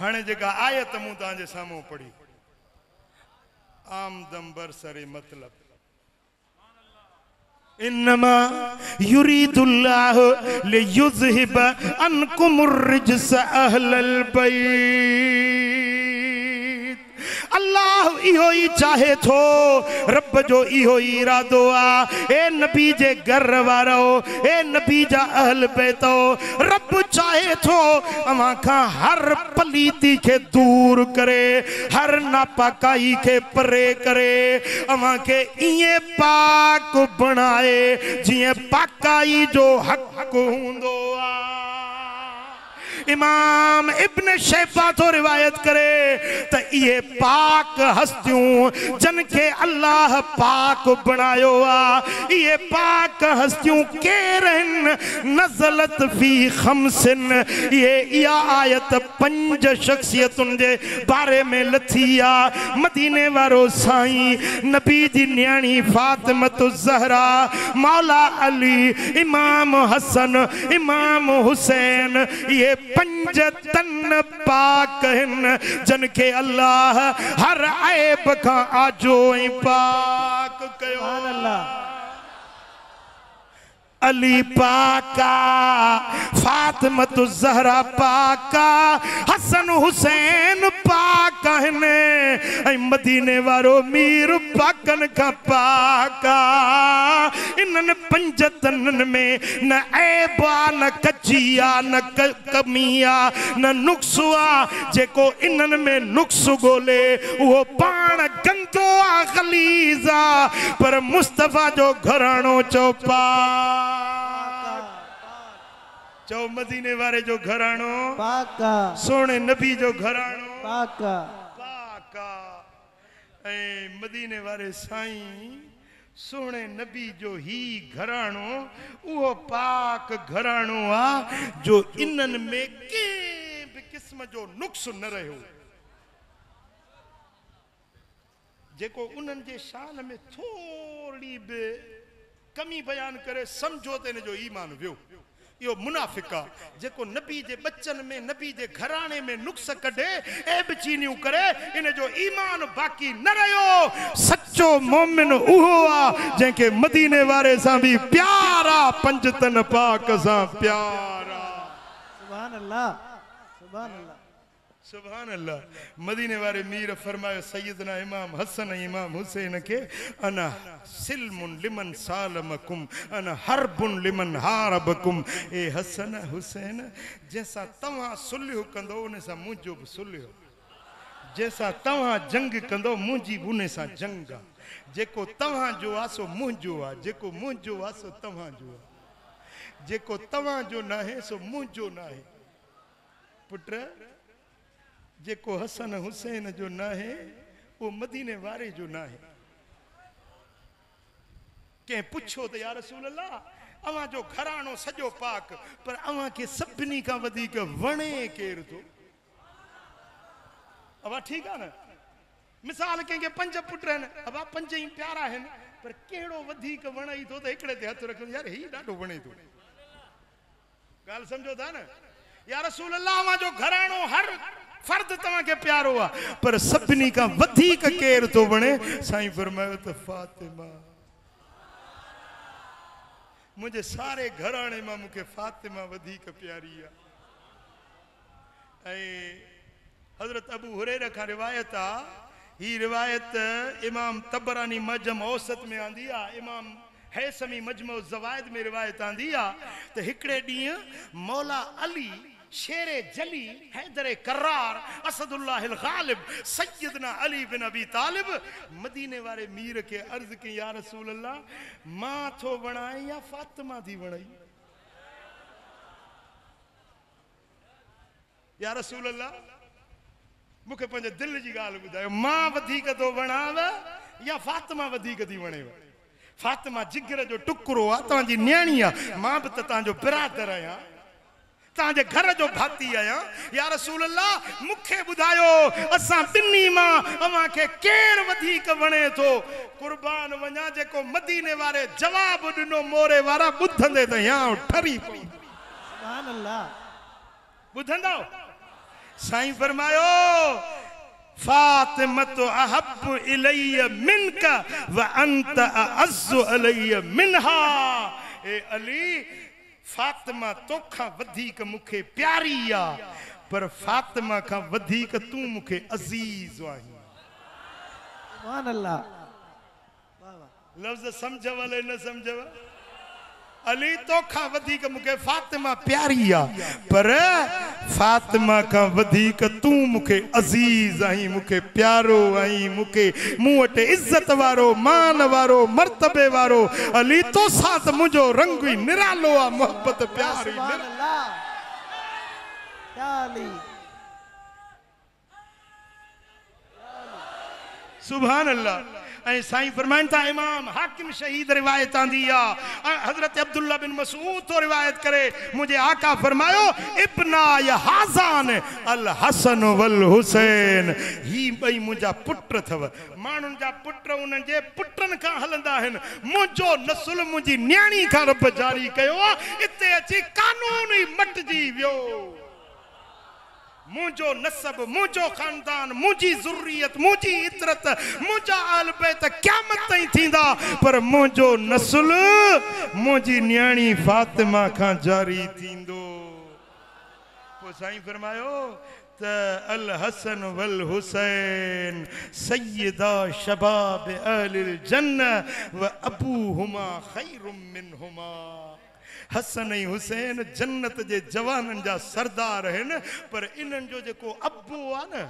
हाणे जेका आयत मूं तव्हांजे साम्हूं पढ़ी आमदम बरसरे मतलब इन्नमा युरीदुल्लाह लियुज़हिब अन्कुमुर रिज्स अहलल बैत अल्लाह इहो ही चाहे थो रब जो इहो ही इरादो आ ए नबी जे घर वारो ए नबी जा अहल बैतो रब चाहे थो अवां खां हर पलीती के दूर करे हर नापाकाई के परे करे अवां के इए पाक बनाए जिए पाकाई जो हक हुंदो आ इमाम इब्न शैबा तो रिवायत करे तो ये पाक हस्तियों जन के अल्लाह पाक बनायो आ ये पाक हस्तियों के रहन नज़लत फी खमसिन ये या आयत 5 शख्सियतुन जे बारे में लथिया मदीने वारो साईं नबी दी न्याणी फातिमतु ज़हरा मौला अली इमाम हसन इमाम हुसैन ये 5 तन पाक जन के अल्लाह हर ऐब का आजो पाक कयो अली पाका फातिमतु ज़हरा पाका हसन हुसैन पाका है मदीने वारो मीर पाकन का पाका इनन 5 तनन में न ऐबा न कचिया न कमिया न नुक्सुआ जेको इनन में नुक्स गोले वो पान गंदो आ गलीजा पर मुस्तफा जो घराणो चौपा चौ मदीने वारे जो घराणो पाका सोने नबी जो घराणो पाका पाका ए मदीने वारे साईं सोने नबी जो ही घराणो वो पाक घराणो आ जो इनन में के भी किस्म जो नुक्स न रहो जेको उनन जे शान में थोड़ी भी कमी बयान करे समझो तेने जो ईमान वियो यो मुनाफिका जेको नबी जे बच्चन में नबी जे घराने में नुक्स कढे ए बिचीनियूं करे इन जो ईमान बाकी न रहियो सच्चो मोमिन उहो आ जंहिंखे मदीने वारे सां भी प्यारा 5 तन पाक सां प्यारा सुभान अल्लाह सुभान अल्लाह सुभान अल्लाह मदीने वारे मीर फरमायो सैयदना इमाम हसन इमाम हुसैन के अना सिल्मुन लिमन सालमकुम अना हरबुन लिमन हारबकुम ए हसन हुसैन जैसा तवा सुल्ह कंदो उन सा मुंजो सुल्ह जैसा तवा जंग कंदो मुंजी उन सा जंग जेको तवा जो आसो मुंजो आ जेको मुंजो आसो तवा जो जेको तवा जो ना है सो मुंजो ना है पुत्र जेको हसन हुसैन जो ना है वो मदीने वारे जो ना है के पुछो तो या रसूल अल्लाह अवा जो घरानो सजो पाक पर अवा के सभनी का वधीक वणे केर तो अवा ठीक है ना मिसाल के 5 पुट हैं अवा 5 ही प्यारा हैं पर केड़ो वधीक वणई तो एकड़े ते हथ रख यार ही डाडो वणे तो गाल समझो था ना या रसूल अल्लाह अवा जो घरानो हर फर्द तवा के प्यारो आ पर सभनी का वधीक केर तो वणे साईं फरमायो तो फातिमा मुझे सारे घराने में मुझे फातिमा वधीक प्यारी आ हजरत अबू हुरैरा का रिवायत आ ही रिवायत इमाम तबरानी मजम औसत में आंदी आ इमाम हैसमी मजमो ज़वाइद में रिवायत आंदी आ तो हिकड़े ॾींहुं मौला अली शेरे जली हैदर करार असदुल्लाह गालिब सैयदना अली बिन अबी तालिब मदीने वाले मीर के अर्ज की या रसूल अल्लाह मां थो वणाए या फातिमा थी वणाई या रसूल अल्लाह मुखे पंहिंजे दिल जी ॻाल्हि ॿुधायो मां वधीक थो वणाव या फातिमा वधीक थी वणेव फातिमा जिगर जो टुकड़ो आहे तव्हांजी न्याणी आहे मां बि त तव्हांजो बिरादर आहियां तव्हांजे घर जो भाती आहियां या रसूल अल्लाह मूंखे ॿुधायो असां ॿिन्ही मां अव्हांखे केरु वधीक वणे थो कुर्बान वञा जेको मदीने वारे जवाब ॾिनो मोरे वारा ॿुधंदे त या ठरी पई सुभान अल्लाह ॿुधंदो साईं फरमायो फातिमतु अहब्बु इलैया मिनका व अंत अअज़्ज़ु अलैया मिनहा ए अली फातिमा तोखां वधीक मूंखे प्यारी आ पर फातिमा खां वधीक तूं मूंखे अज़ीज़ आहीं सुभान अल्लाह वाह वाह लफ्ज़ समझ वाले न समझ अली तोखां वधीक मूंखे फातिमा प्यारी आ पर फातिमा खां वधीक तूं मूंखे अज़ीज़ आहीं मूंखे प्यारो आहीं मूंखे मूं वटि इज़त वारो मान वारो मर्तबे वारो अली तोसां त मुंहिंजो रंग ई निरालो आहे मोहब्बत प्यार सुभान अल्लाह या अली सुभान अल्लाह ऐं साईं फरमाइनि था इमाम हाकिम शहीद रिवायत आंदी आहे हजरत अब्दुल्ला बिन मसूद तो रिवायत करे मुझे आका फरमायो इब्ना या हाज़ान अल हसन वल हुसैन ही ॿई मुंहिंजा पुट अथव माण्हुनि जा पुट उन्हनि जे पुटनि खां हलंदा आहिनि मुंहिंजो नसुल मुंहिंजी न्याणी खां रब जारी कयो आहे इते अची कानून ई मटिजी वियो मुझो नसब मुझो खानदान मुझी ज़ुर्रियत मुझी इतरत मुझा आल बैत क़यामत ताईं थींदा पर मुझो नस्ल मुझी न्याणी फातिमा खां जारी थींदो पोइ साईं फरमायो त अल हसन वल हुसैन सय्यदा शबाब अहलिल जन्नह व अबूहुमा खैरुम मिनहुमा हसन ऐं हुसैन जन्नत जे जवाननि जा सरदार आहिनि पर इन्हनि जो जेको अब्बो आहे न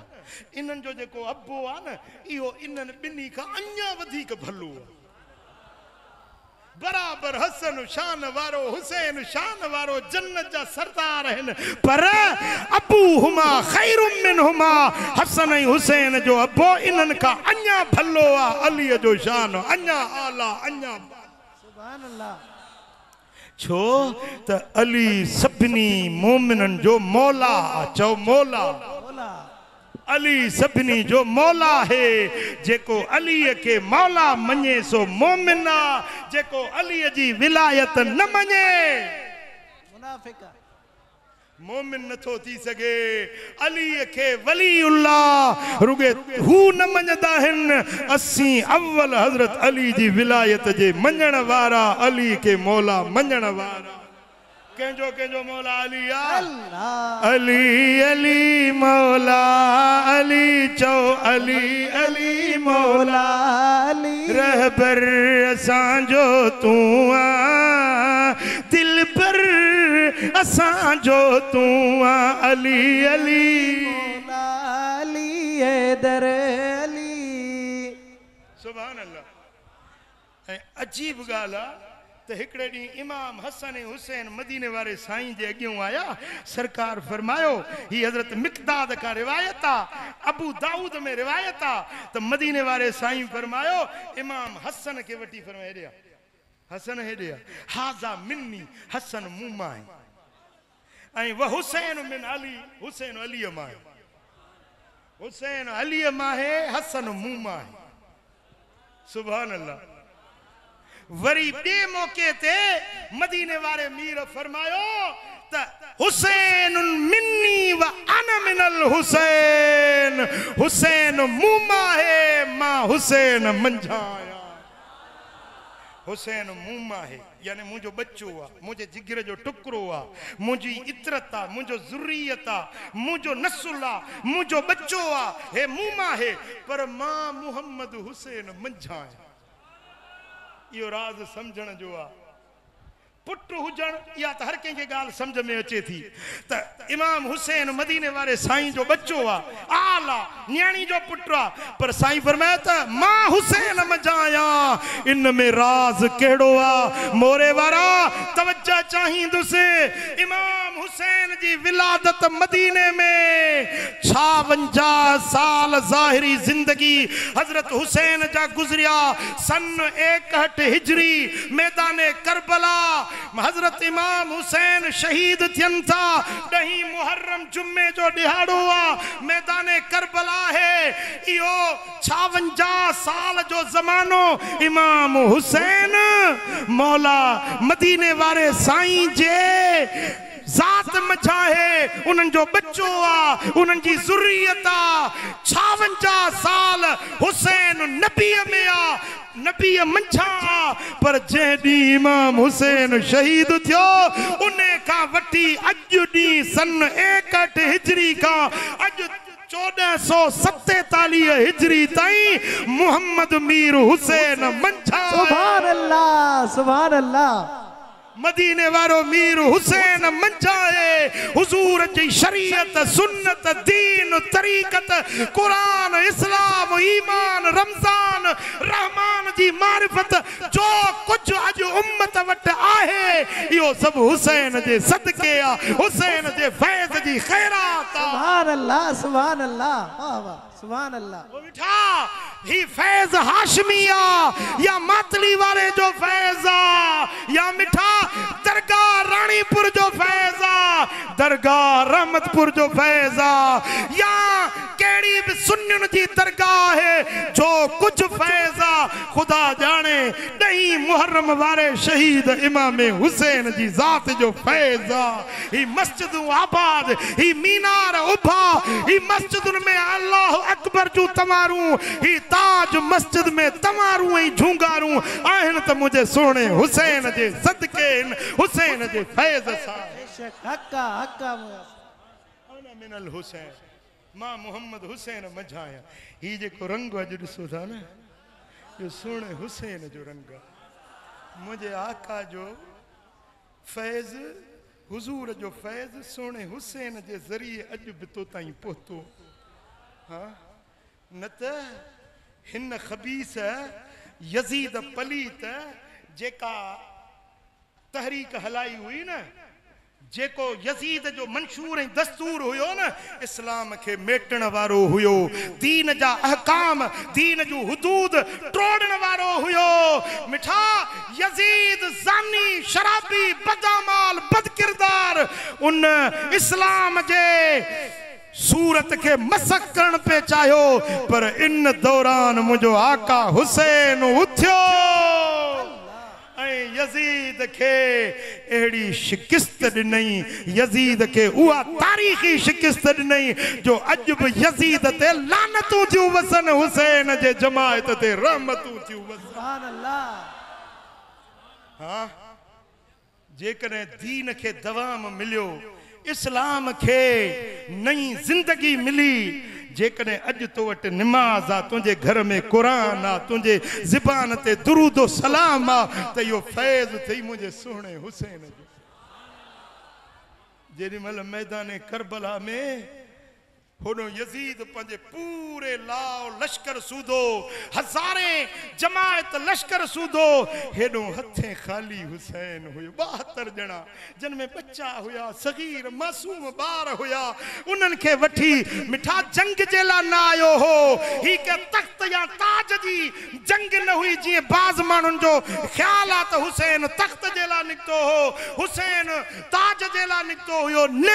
इन्हनि जो जेको अब्बो आहे न इहो इन्हनि ॿिन्ही खां अञा वधीक भलो आहे बराबर हसन शान वारो हुसैन शान वारो जन्नत जा सरदार आहिनि पर अबूहुमा खैरुम मिनहुमा हसन ऐं हुसैन जो अब्बो इन्हनि खां अञा भलो आहे अलीअ जो शान अञा आला अञा सुभान अल्लाह छो त अली सभिनी मोमिननि जो मौला चओ मौला बोला अली सभिनी जो मौला है जेको अलीअ के मौला मञे सो मोमिन आहे जेको अलीअ जी विलायत न मञे मुनाफिक मोमिन नथो थी सके अलीअ के वलीउल्लाह रुगे हू न मञदा आहिनि असीं अव्वल हज़रत अली जी विलायत जे मञण वारा अली के मौला मञण वारा कंहिंजो मौला अली आहे अल्लाह अली अली मौला अली चओ अली अली मौला अली रहबर असांजो तूं आ दिल पर असांजो तूं आ अली अली मौला अली हैदर अली सुभान अल्लाह ऐं अजीब ॻाल्हि आहे त हिकिड़े ॾींहुं इमाम हसन ऐं हुसैन मदीने वारे साईं जे अॻियां आया सरकार फरमायो ही हज़रत मिक़दाद का रिवायत आहे अबू दाऊद में रिवायत आहे त मदीने वारे साईं फरमायो इमाम हसन खे वठी फरमाए हेॾे हसन हेॾे हाज़ा मिन्नी हसन मूं मां ऐं व हुसैन मिन अली हुसैन अलीअ मां हुसैन अलीअ मां है हसन मूं मां सुभान अल्लाह वरी बे मौके ते मदीने वारे मीर फरमायो त हुसैन मिन्नी व अना मिनल हुसैन हुसैन मूं मां है मां हुसैन मंझा आया हुसैन मूमा है यानी मुझो बच्चो आ मुझे जिगर जो टुकड़ो आ मुझी इतरत आ मुझो ज़ुर्रियत आ मुझो नस्ल आ मुझो बच्चो आ हे मूमा है पर मां मोहम्मद हुसैन मंझा है यो राज समझण जो आ पुट हुजण या त हर कंहिंखे ॻाल्हि सम्झ में अचे थी त इमाम हुसैन मदीने वारे साईं जो बच्चो आ आला न्याणी जो पुट आ पर साईं फरमाया त मां हुसैन मजाया इन में राज केड़ो आ मोरे वारा तवज्जो चाहींदुसि इमाम हुसैन जी विलादत मदीने में 56 साल ज़ाहिरी जिंदगी हजरत हुसैन जा गुजरिया सन 61 हिजरी मैदाने करबला हजरत इमाम हुसैन शहीद थियन था 10 मुहर्रम जुम्मे जो दिहाड़ो आ मैदाने करबला है इहो 56 साल जो जमानो इमाम हुसैन मौला मदीने वारे साईं जे जात मचा है उनन जो बच्चो आ उनन जी ज़ुर्रियत आ 56 साल हुसैन नबी में आ नबी मंझा पर जेडी इमाम हुसैन शहीद थियो उन्हें का वठी अज डी सन 61 हिजरी का अज 1447 हिजरी ताईं मोहम्मद मीर हुसैन मंझा सुभान अल्लाह सुभान अल्लाह मदीने वारो मीर हुसैन मंझाए हुजूर जी शरीयत सुन्नत दीन तरीकत कुरान इस्लाम ईमान रमजान रहमान जी मारिफत जो कुछ अज उम्मत वट आहे यो सब हुसैन जे सदके आ हुसैन जे फैज जी खैरात आ सुभान अल्लाह सुभान अल्लाह वाह वाह सुभान अल्लाह वो बिठा ही फैज हाशमिया या मातली वाले जो फैज आ या मिठा दरगाह रानीपुर जो फैज आ दरगाह रहमतपुर जो फैज आ या केड़ी भी सुन्नियुन जी दरगाह है जो कुछ फैज आ खुदा जाने 10 मुहर्रम वारे शहीद इमाम हुसैन जी जात जो फैज आ ही मस्जिद आबाद ही मीनार उभा ही मस्जिदुन में अल्लाह अकबर जो तमारू ही ताज मस्जिद में तमारू ही झूंगारू आहिन त मुझे सोने हुसैन जे सदके हुसैन जे फैज सा हक्का हक्का अना मिनल हुसैन मां मोहम्मद हुसैन मझाया ही जे को रंग अज दिसो था ना यो सोने हुसैन जो रंग मुझे आका जो फैज हुजूर जो फैज सोने हुसैन जे जरिए अज भी तो ताई पहुतो हाँ न त हिन खबीस यजीद पलीत जेका तहरीक हलाई हुई न जेको यजीद जो मंशूर ऐं दस्तूर हुयो न इस्लाम के मेटण वारो हुयो दीन जा अहकाम दीन जो हुदूद तोड़न वारो हुयो मिठा यजीद जानी शराबी बदमाल बदकिरदार उन इस्लाम जे सूरत के मसक करण पे चाहो पर इन दौरान मुझो आका हुसैन उठ्यो यजीद के एड़ी शिकस्त नहीं यजीद के उआ तारीखी शिकस्त नहीं जो अजब यजीद ते लानतू थियूं वसन हुसैन जे जमायत ते रहमतू थियूं वसन सुभान अल्लाह हाँ जेकने दीन के दवाम मिलियो इस्लाम के नई जिंदगी मिली जेकने अज तो वट नमाज आ तुझे घर में कुरान आ तुझे ज़बान ते दुरूद व सलाम आ त यो फैज थई मुझे सोने हुसैन जो जेडी मल मैदान करबला में होनो यजीद पंजे पूरे लाओ लश्कर सूदो हजारे जमायत लश्कर सूदो हेडो हथे खाली हुसैन हुयो 72 जना जिनमें बच्चा हुया सगीर मासूम बार हुया उनन के वठी मिठा जंग जेला ना आयो हो ही के तख्त या ताज जी जंग न हुई जी बाज मानुन जो ख्याल आ त हुसैन तख्त जेला निकतो हो हुसैन ताज जेला निकतो हुयो न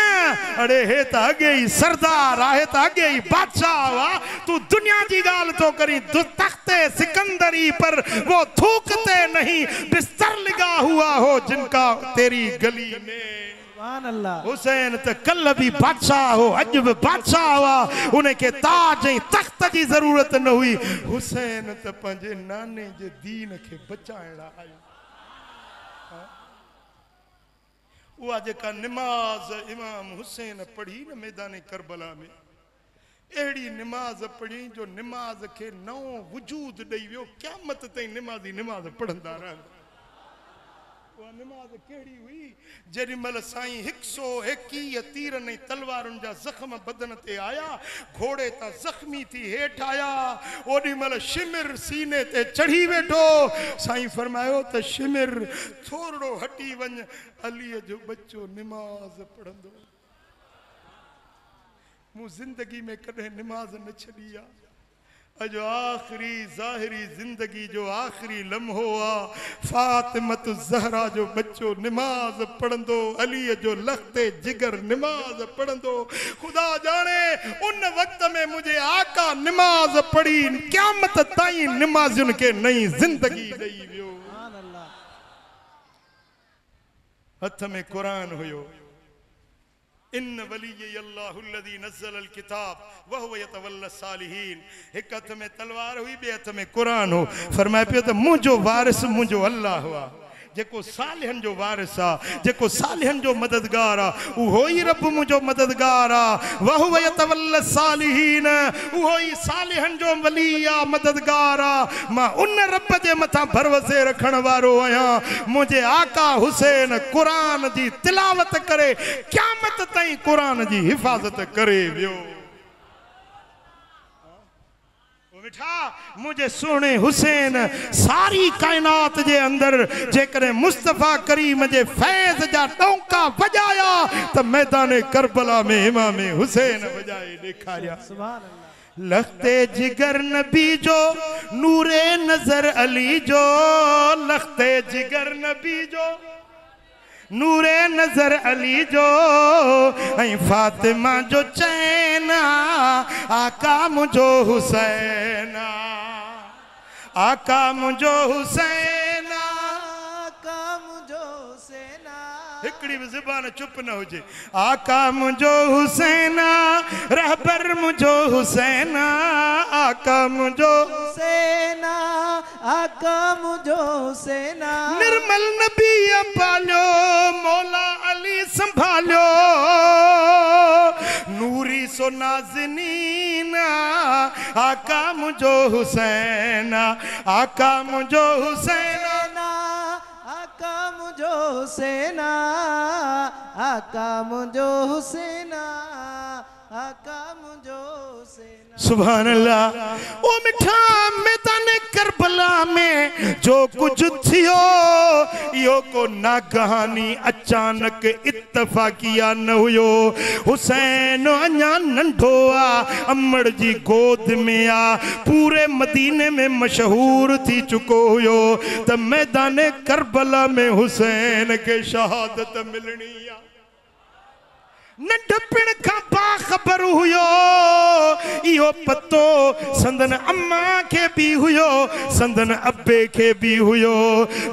अरे हे त अगे ही सरदार है तो आगे ही बादशाह हुआ तू दुनिया की गाल तो करी तख्ते सिकंदरी पर वो थूकते नहीं बिस्तर लगा हुआ हो जिनका तेरी गली में सुभान अल्लाह। हुसैन तो कल भी बादशाह हो, अज भी बादशाह हुआ, उन्हें के ताज ऐं तख्त जी जरूरत न हुई। हुसैन तो पंहिंजे नाने जे दीन के बचाइण आयो। उहा जेका निमाज़ इमाम हुसैन पढ़ी न मैदान करबला में, अहिड़ी निमाज़ पढ़ी जो निमाज़ के नओं वजूद ॾेई वियो। क़यामत ताईं निमाज़ी निमाज़ पढ़ंदा रहंदा। उहा निमाज़ कहिड़ी हुई? जेॾी महिल साईं 121 तीरन ऐं तलवारुनि जा ज़ख़्म बदन ते आया, घोड़े तां ज़ख़्मी थी हेठि आया, ओॾी महिल शिमिर सीने ते चढ़ी वेठो। साईं फरमायो त शिमिर थोरो हटी वञ, अलीअ जो बच्चो निमाज़ पढ़ंदो। मूं ज़िंदगी में कॾहिं निमाज़ न छॾी आहे। अजो आखिरी ज़ाहिरी जिंदगी जो आखिरी लम्हो आ, फातिमत ज़हरा जो बच्चो निमाज़ पढ़ंदो, अली जो लख्ते जिगर निमाज़ पढ़ंदो। खुदा जाने उन वक्त में मुझे आका निमाज़ पढ़ी क़यामत ताईं निमाज़ियुनि के नई जिंदगी ॾेई वियो। हथ में कुरान हुयो। इन वली अल्लाहुल्लज़ी नज़्ज़ल किताब वहुव यतवल्ला सालिहीन। एक हथ में तलवार हुई, बे हथ में कुरान हो। फरमाए पियो त मुंहिंजो वारिस मुंहिंजो अल्लाह हुआ, जेको सालिहन जो वारिस आ, जेको सालिहन जो मददगार आ, उहो ई रब मुंहिंजो मददगार आ। वहुव यतवल्ला सालिहीन, उहो ई सालिहन जो वली आ, मददगार आ। मां उन रब जे मथां भरोसे रखण वारो आहियां। मुंहिंजे आका हुसैन कुरान जी तिलावत करे क़यामत ताईं कुरान जी हिफ़ाज़त करे वियो। मुझे सोने हुसैन सारी कायनात जे अंदर जेकरे मुस्तफा करीम जे फैज़ जा टोंका वजाया तो मैदान करबला में इमाम हुसैन वजाए दिखाया। सुभान अल्लाह। लख्ते जिगर नबी जो नूरे नजर अली जो, लख्ते जिगर नबी जो नूरे नजर अली जो, ऐं फातिमा जो चैना आका मुझो हुसैना, आका मुझो हुसैना, आका मुझो हुसैना। हिकड़ी भी ज़बान चुप न हुजे। आका मुझो हुसैना, रहबर मुझो हुसैना, आका मुझो हुसैना, आका मुझो हुसैना। निर्मल नबी पालियो, मौला अली संभालियो, नूरी सो नाज़नीना, आका मुझो हुसैना, आका मुझो हुसैना, आका मुझो हुसैना, आका मुझो हुसैना, आका मुझो हुसैना। सुभान अल्लाह। ओ मिठा मैदान करबला में जो कुछ थियो यो को नागहानी अचानक इत्तफाकिया न हुयो। हुसैन अञा नंढो आ, अम्मड़ जी गोद में आ, पूरे मदीने में मशहूर थी चुको हुयो त मैदान करबला में हुसैन के शहादत मिलनी आ। नंढपिण का बाखबर हुयो, इहो पतो संदन अम्मा के भी हुयो, संदन अब्बे के भी हुयो।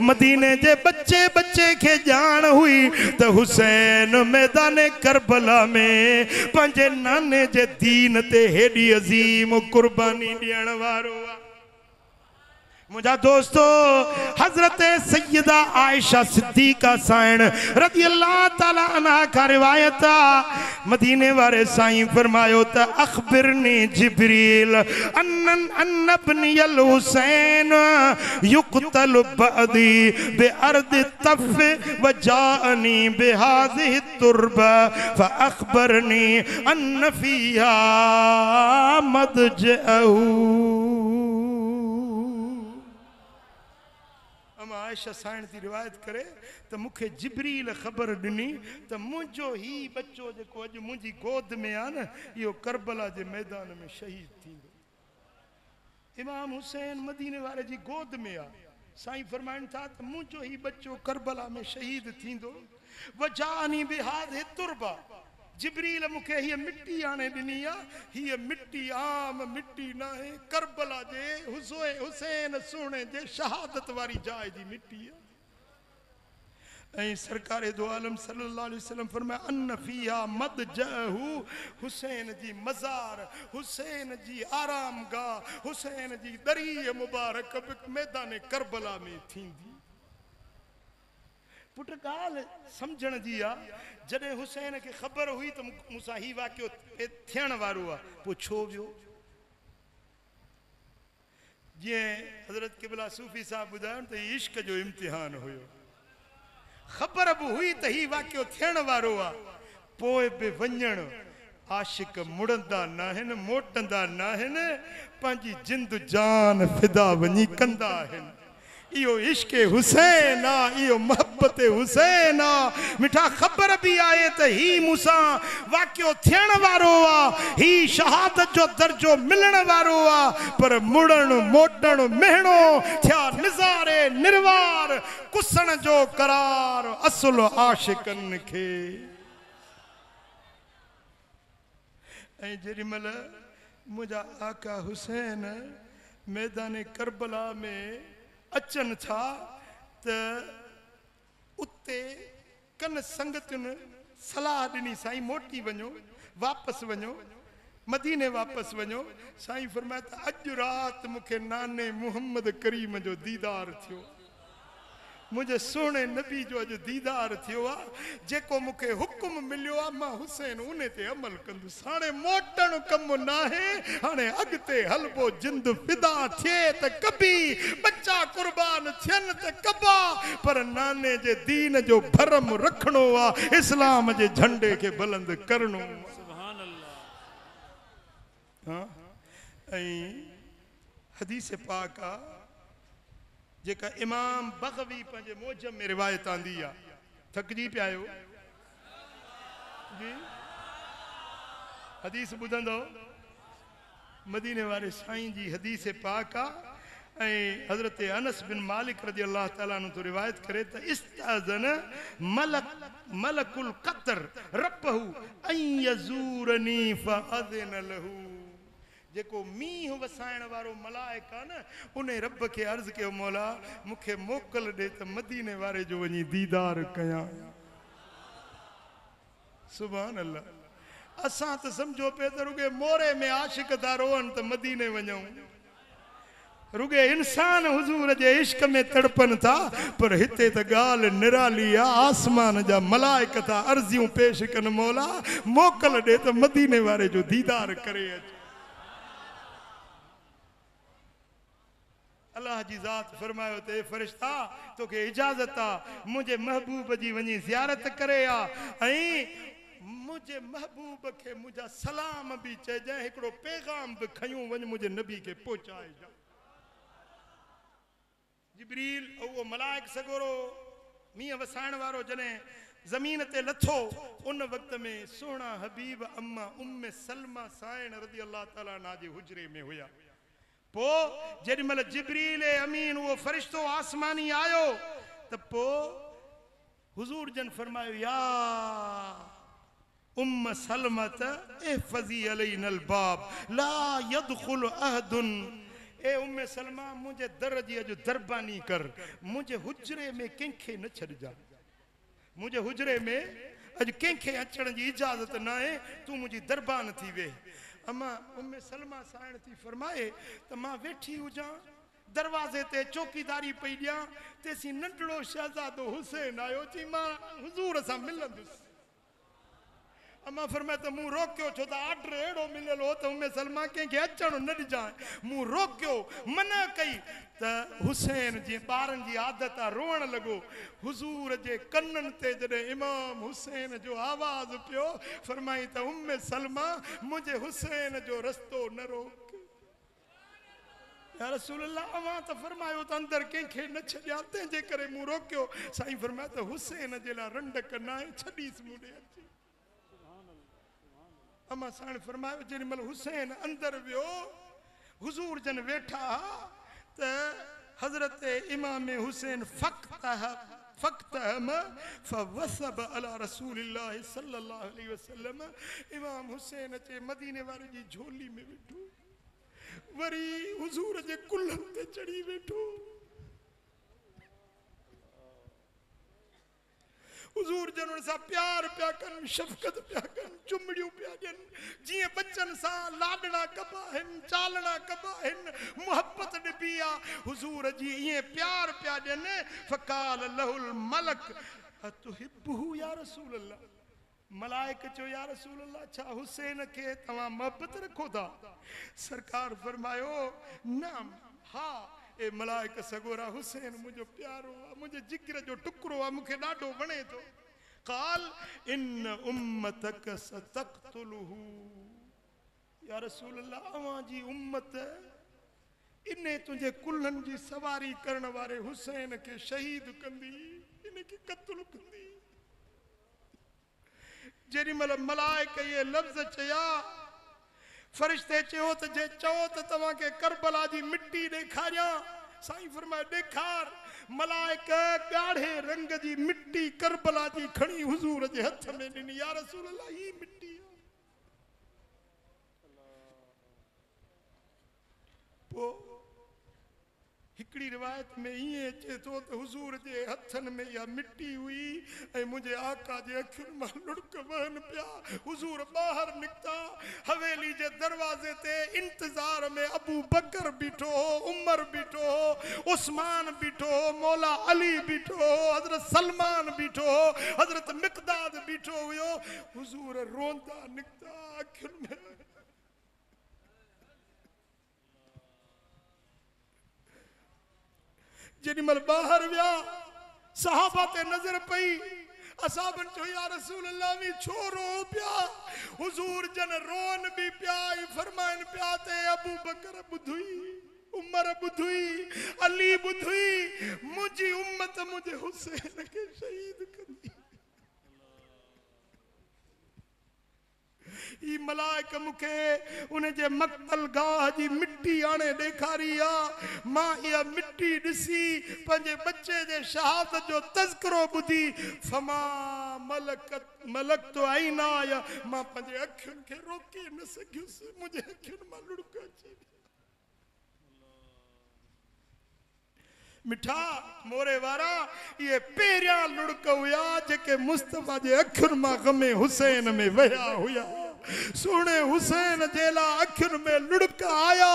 मदीने जे बच्चे बच्चे के जान हुई तो हुसैन मैदान करबला में पंहिंजे नाने जे दीन ते हेडी अजीम कुर्बानी ॾियण वारो आ। मुझा दोस्तों, हजरत सैयदा आयशा सिद्दीका साइण रज़ी अल्लाह ताला अन्हा का रिवायत आ। मदीने वारे साईं फरमायो त अखबिरनी जिब्रील अन्न इब्नियल हुसैन युक़तल बअदी बिअर्द तफ व जाअनी बिहाज़िहि तुरबा फअखबरनी अन्न फ़ीहा मदजअहू। आयशा साइण की रिवायत करे तो मुखे जिब्रील खबर दिनी तो मुझो ही बच्चो जो अज मुझी गोद में आ न, यो करबला के मैदान में शहीद थी। इमाम हुसैन मदीने वाले जी गोद में आ। साईं फरमाइन था तो मुझो ही बच्चो करबला में शहीद थींदो। वजानी बिहाज़ तुरबा, जिब्रील मुखे ही मिट्टी आने दिनी आ। ही मिट्टी आम मिट्टी ना है, करबला जे हुसैन सोने जे शहादत वारी जाए जी मिट्टी है। ऐं सरकार दो आलम सल्लल्लाहु अलैहि वसल्लम फरमाया अन फीहा मदजहू हुसैन जी मज़ार हुसैन जी आराम गाह हुसैन जी दरी मुबारक मैदान करबला में थींदी। पुट गाल समझण जी आ जॾहिं हुसैन खे ख़बर हुई त मूंसां ही वाक़ियो थियण वारो आहे पोइ छो वियो? जीअं हज़रत क़िबला सूफ़ी साहब ॿुधायो त इश्क जो इम्तिहान हुयो। ख़बर बि हुई त ही वाक़ियो थियण वारो आहे पोइ बि वञण आशिक मुड़ंदा न आहिनि मोटंदा न आहिनि पंहिंजी जिंद जान फिदा वञी कंदा आहिनि। इहो इश्क हुसैन आहे इहो मोहब्बत हुसैन आहे। मिठा ख़बर बि आहे त ही मूंसां वाक़ियो थियण वारो आहे ही शहादत जो दर्जो मिलण वारो आहे पर मुड़ण मोटण मेहणो थिया निज़ारे निर्वार कुसण जो करार असुल आशिकन खे। ऐं जेॾीमहिल मुंहिंजा आका हुसैन मैदान करबला में अचनि था त उते कन संगतुनि सलाह ॾिनी साईं मोटी वञो वापसि वञो मदीने वापसि वञो। साईं फरमाया त अॼु राति मूंखे नाने मुहम्मद करीम जो दीदार थियो मुझे सोने नबी जो अज दीदार थियो आ जेको मूंखे हुक्म मिलियो आ मां हुसैन उन ते अमल कंदुसि। हाणे मोटण कम न आहे हाणे अॻिते हलबो जिंद फिदा थिए त कबी बच्चा कुर्बान थियनि त कबा पर नाने जे दीन जो भरम रखणो आ इस्लाम जे झंडे खे बुलंद करणो। सुभान अल्लाह। ऐं हदीस पाक आ जेका इमाम बग़वी पंहिंजे मोजम में रिवायत आंदी आहे। थकजी पिया आहियो जी? हदीस ॿुधंदो मदीने वारे साईं जी हदीस पाक आहे। ऐं हज़रत अनस बिन मालिक रज़ी अल्लाह ताला अन्हु तो रिवायत करे त इस्ताज़न मलकुल क़तर रब्बहू अन यज़ूरनी फ़अज़िन लहू। जेको मींह वसाइण वारो मलाइक आहे न उन रब खे अर्ज़ कयो मौला मूंखे मोकल ॾे त मदीने वारे जो वञी दीदार कयां। सुभान अल्लाह। असां त सम्झो पे त रुगे मोरे में आशिक था रोअनि त मदीने वञूं रुगे इंसान हुजूर जे इश्क में तड़पन था पर हिते त ॻाल्हि निराली आहे आसमान जा मलाइक था अर्ज़ियूं पेश कनि मौला मोकल ॾे त मदीने वारे जो दीदार करे अच। अल्लाह जी ज़ात फरमायो ते फरिश्ता तोखे इजाज़त आ मुझे महबूब जी वञी ज़ियारत करे आ ऐं मुझे महबूब खे मुझा सलाम भी चइजांइ हिकिड़ो पैगाम भी खयूं वञ मुझे नबी खे पहुचाए जा। जिब्रील वो मलाइक सगोरो मींह वसाइण वारो जॾहिं ज़मीन ते लथो उन वक़्त में सोना हबीब अम्मा उम्मे सलमा साइण रज़ी अल्लाह ताला अन्हा जे हुजरे में हुया। पो जेॾीमहिल जिब्रील अमीन वो फरिश्तो आसमानी आयो त पो हुजूर जन फरमायो या उम्म सलमत इहफ़ज़ी अलैनल बाब ला यदखुल अहदुन। ए उम्मे सलमा मुझे दर जी अज दरबानी कर मुझे हुजरे में कंखे न छॾजा मुझे हुजरे में अज कंखे अचण जी इजाज़त न आहे तू मुझी दरबान थी वे। अम्मा उम्मे सलमा साइण थी फरमाए त मां वेठी हुजां दरवाज़े ते चौकीदारी पई ॾियां तेसी नंढड़ो शहज़ादो हुसैन आयो चई मां हुजूर सां मिलंदुसि। अम्मा फरमाए त मूं रोकियो छो त आर्डर अहिड़ो मिलियल हो त उम्मे सलमा कंहिंखे अचण न ॾिजांइ मूं रोकियो मना कई त हुसैन जीअं ॿारनि जी आदत आहे रोअण लॻो। हुजूर जे कननि ते जॾहिं इमाम हुसैन जो आवाज़ पियो फरमाई त उम्मे सलमा मुंहिंजे हुसैन जो रस्तो न रोक। या रसूल अल्लाह अवां त फरमायो त अंदर कंहिंखे न छॾिया तंहिंजे करे मूं रोकियो। साईं फरमाया त हुसैन जे लाइ रंडक न आहे छॾीसि मूं ॾे अची। अम्मा साण फरमायो जेॾीमहिल हुसैन अंदर वियो हुजूर जन वेठा त हज़रत इमाम हुसैन फक़्तहम फवसब अला रसूलिल्लाह सल्लल्लाहु अलैहि वसल्लम। इमाम हुसैन अचे मदीने वारे जी झोली में वेठो वरी हुजूर जे कुल्हनि ते चढ़ी वेठो। हुजूर जन सा प्यार प्या कन शफकत प्या कन चुमड़ियों प्या जन जिए बच्चन सा लाडना कबा हन चालना कबा हन मोहब्बत निबिया हुजूर जी ये प्यार प्या जन फकाल लहुल मलक अतुहिब्बुहु या रसूल अल्लाह मलाइक चो या रसूल अल्लाह अच्छा हुसैन के तवा मोहब्बत रखो था सरकार फरमायो नाम हाँ ए मलाइक सगोरा हुसैन मुझे प्यारो मुझे जिगर जो टुकरो आ मुखे डाडो बने तो काल इन उम्मतक सतक्तुलहु या रसूल अल्लाह अवां जी उम्मत इने तुझे कुल्हन जी सवारी करण वारे हुसैन के शहीद कंदी इने की कत्ल कंदी जेरी मलाइक ये लफ्ज चया फरिश्ते चयो त जे चओ त तवां के करबला जी मिट्टी ॾेखारिया साईं फरमाए ॾेखार मलाइक ॻाढ़े रंग जी मिट्टी करबला जी खणी हुजूर जे हथ में ॾिनी या रसूल अल्लाह ही मिट्टी पो हिकड़ी रिवायत में ये अचे तो हुजूर जे हथन में या मिट्टी हुई ऐ मुझे आका जे अखियुनि मां लुड़क वहन पिया हुजूर बाहर निकता हवेली जे दरवाजे ते इंतजार में अबू बकर बीठो उमर बीठो उस्मान बीठो मौला अली बीठो हजरत सलमान बीठो हजरत मिकदाद बीठो हुयो हुजूर रोंदा निकता अखियुनि में जेॾीमहिल बाहर विया सहाबा ते नजर पई असाबन चो या रसूल अल्लाह भी छो रो पिया हुजूर जन रोन भी पिया फरमाइन पिया ते अबू बकर बुधुई उमर बुधुई अली बुधुई मुझी उम्मत मुझे हुसैन के शहीद कंदी ई मलाइक मुखे उन जे मक्तल गाह जी मिट्टी आने ॾेखारी आ मां इहा मिट्टी ॾिसी पंहिंजे बच्चे जे शहादत जो तज़किरो ॿुधी फमा मलक तो आईना या मां पंहिंजे अखियुनि खे रोके न सघियुसि मुंहिंजे अखियुनि मां लुड़क अची मिठा मोरे वारा ये पहिरियां लुड़क हुया जेके मुस्तफा जे अखियुनि मां ग़मे हुसैन में वया हुया सोने हुसैन जेला अखियुनि में लुड़क आया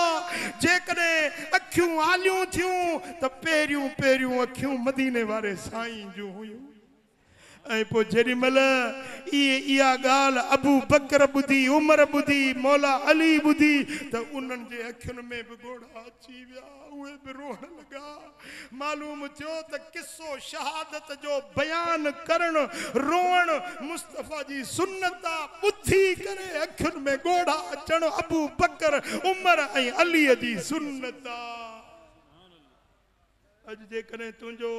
जेकॾहिं अखियूं आलियूं थियूं त पहिरियूं पहिरियूं अखियूं मदीने वारे साईं जूं हुयूं ऐं पोइ जेॾीमहिल इहा ॻाल्हि अबू बकर ॿुधी उमर ॿुधी मौला अली ॿुधी त उन्हनि जे अखियुनि में बि ॻोढ़ा अची विया उहे बि रोहण लॻा मालूम थियो त किस्सो शहादत जो बयान करण रोअण मुस्तफ़ा जी सुन्नत आहे ॿुधी करे अखियुनि में ॻोढ़ा अचण अबू बकर उमर ऐं अलीअ जी सुन्नत आहे अज जेकॾहिं तुंहिंजो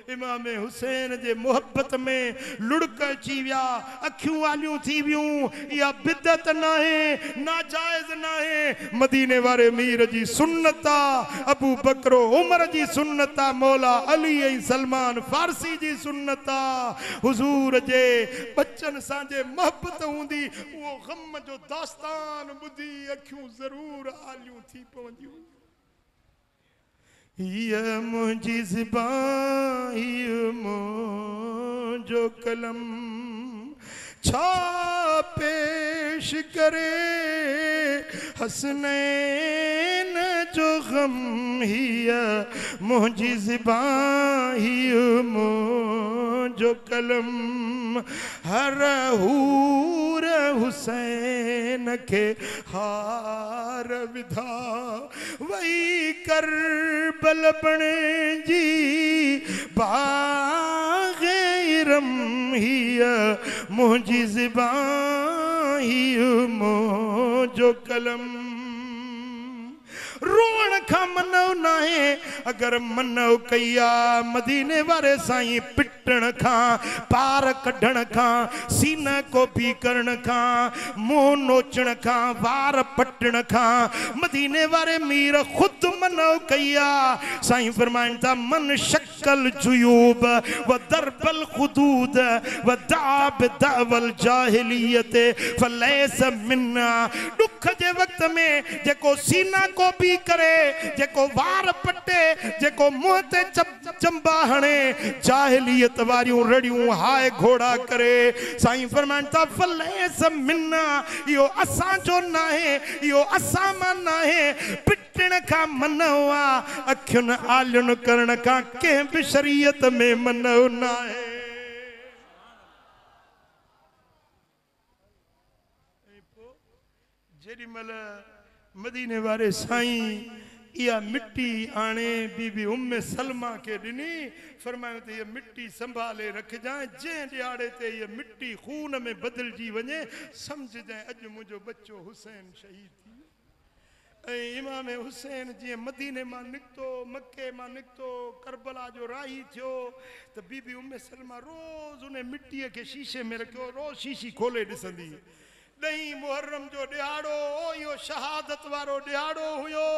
इमाम हुसैन जे मोहब्बत में लुड़क अची विया अखियूं आलियूं थी वियूं इहा बिदत नाहे नाजाइज़ नाहे मदीने वारे मीर जी सुन्नत आहे अबू बकरो उमर जी सुन्नत आहे मौला अली ऐं सलमान फारसी जी सुन्नत आहे हुजूर जे बच्चन सां जे मोहब्बत हूंदी उहो ग़म जो दास्तान ॿुधी अखियूं ज़रूर आलियूं थी पवंदियूं ये मुझी ज़बान ये मुझो कलम छा पेश करे हसनैन जो गम हिया मुझी ज़बान ये मुझो कलम हर हूर हुसैन के हार विधा वही करबल बने जी बाग़े इरम हिया मुझी ज़बान ही मुझो कलम रोण का मनो नाहे अगर मनो कया मदीने वारे साईं पिटण का पार कढ़ण का सीना को भी करण का मुंह नोचण का वार पटण का मदीने वारे मीर खुद मनो कया साईं फरमाइन था मन शक्ल जुयूब व दरबल खुदूद व दाब दावल जाहिलियत फलैस मिन्ना दुख जे वक्त में जेको सीना को भी टोपी करे जेको वार पटे जेको मुंह ते चंबा हणे जाहिलियत वारियूं रड़ियूं हाय घोड़ा करे साईं फरमान था फलैस मिन्ना यो असां जो नाहे यो असां मां नाहे पिटण का मनवा अखियुन आलियुन करण का के भी शरीयत में मनो नाहे जेडी मल मदीने वारे साईं या मिट्टी आने बीबी उम्मे सलमा के दिनी फरमायो ते ये मिट्टी संभाले रख जाए जे दिहाड़े ते ये मिट्टी खून में बदल जी वने समझ जाए अज मुझो बच्चो हुसैन शहीद थी इमाम हुसैन जी मदीने मां निकतो मक्के मां निकतो करबला जो राही थियो तो बीबी उम्मे सलमा रोज उन्हें मिट्टी के शीशे में रखो रोज शीशी खोले दिसंदी नहीं मुहर्रम जो दिहाड़ो यो शहादत वारो दिहाड़ो हुयो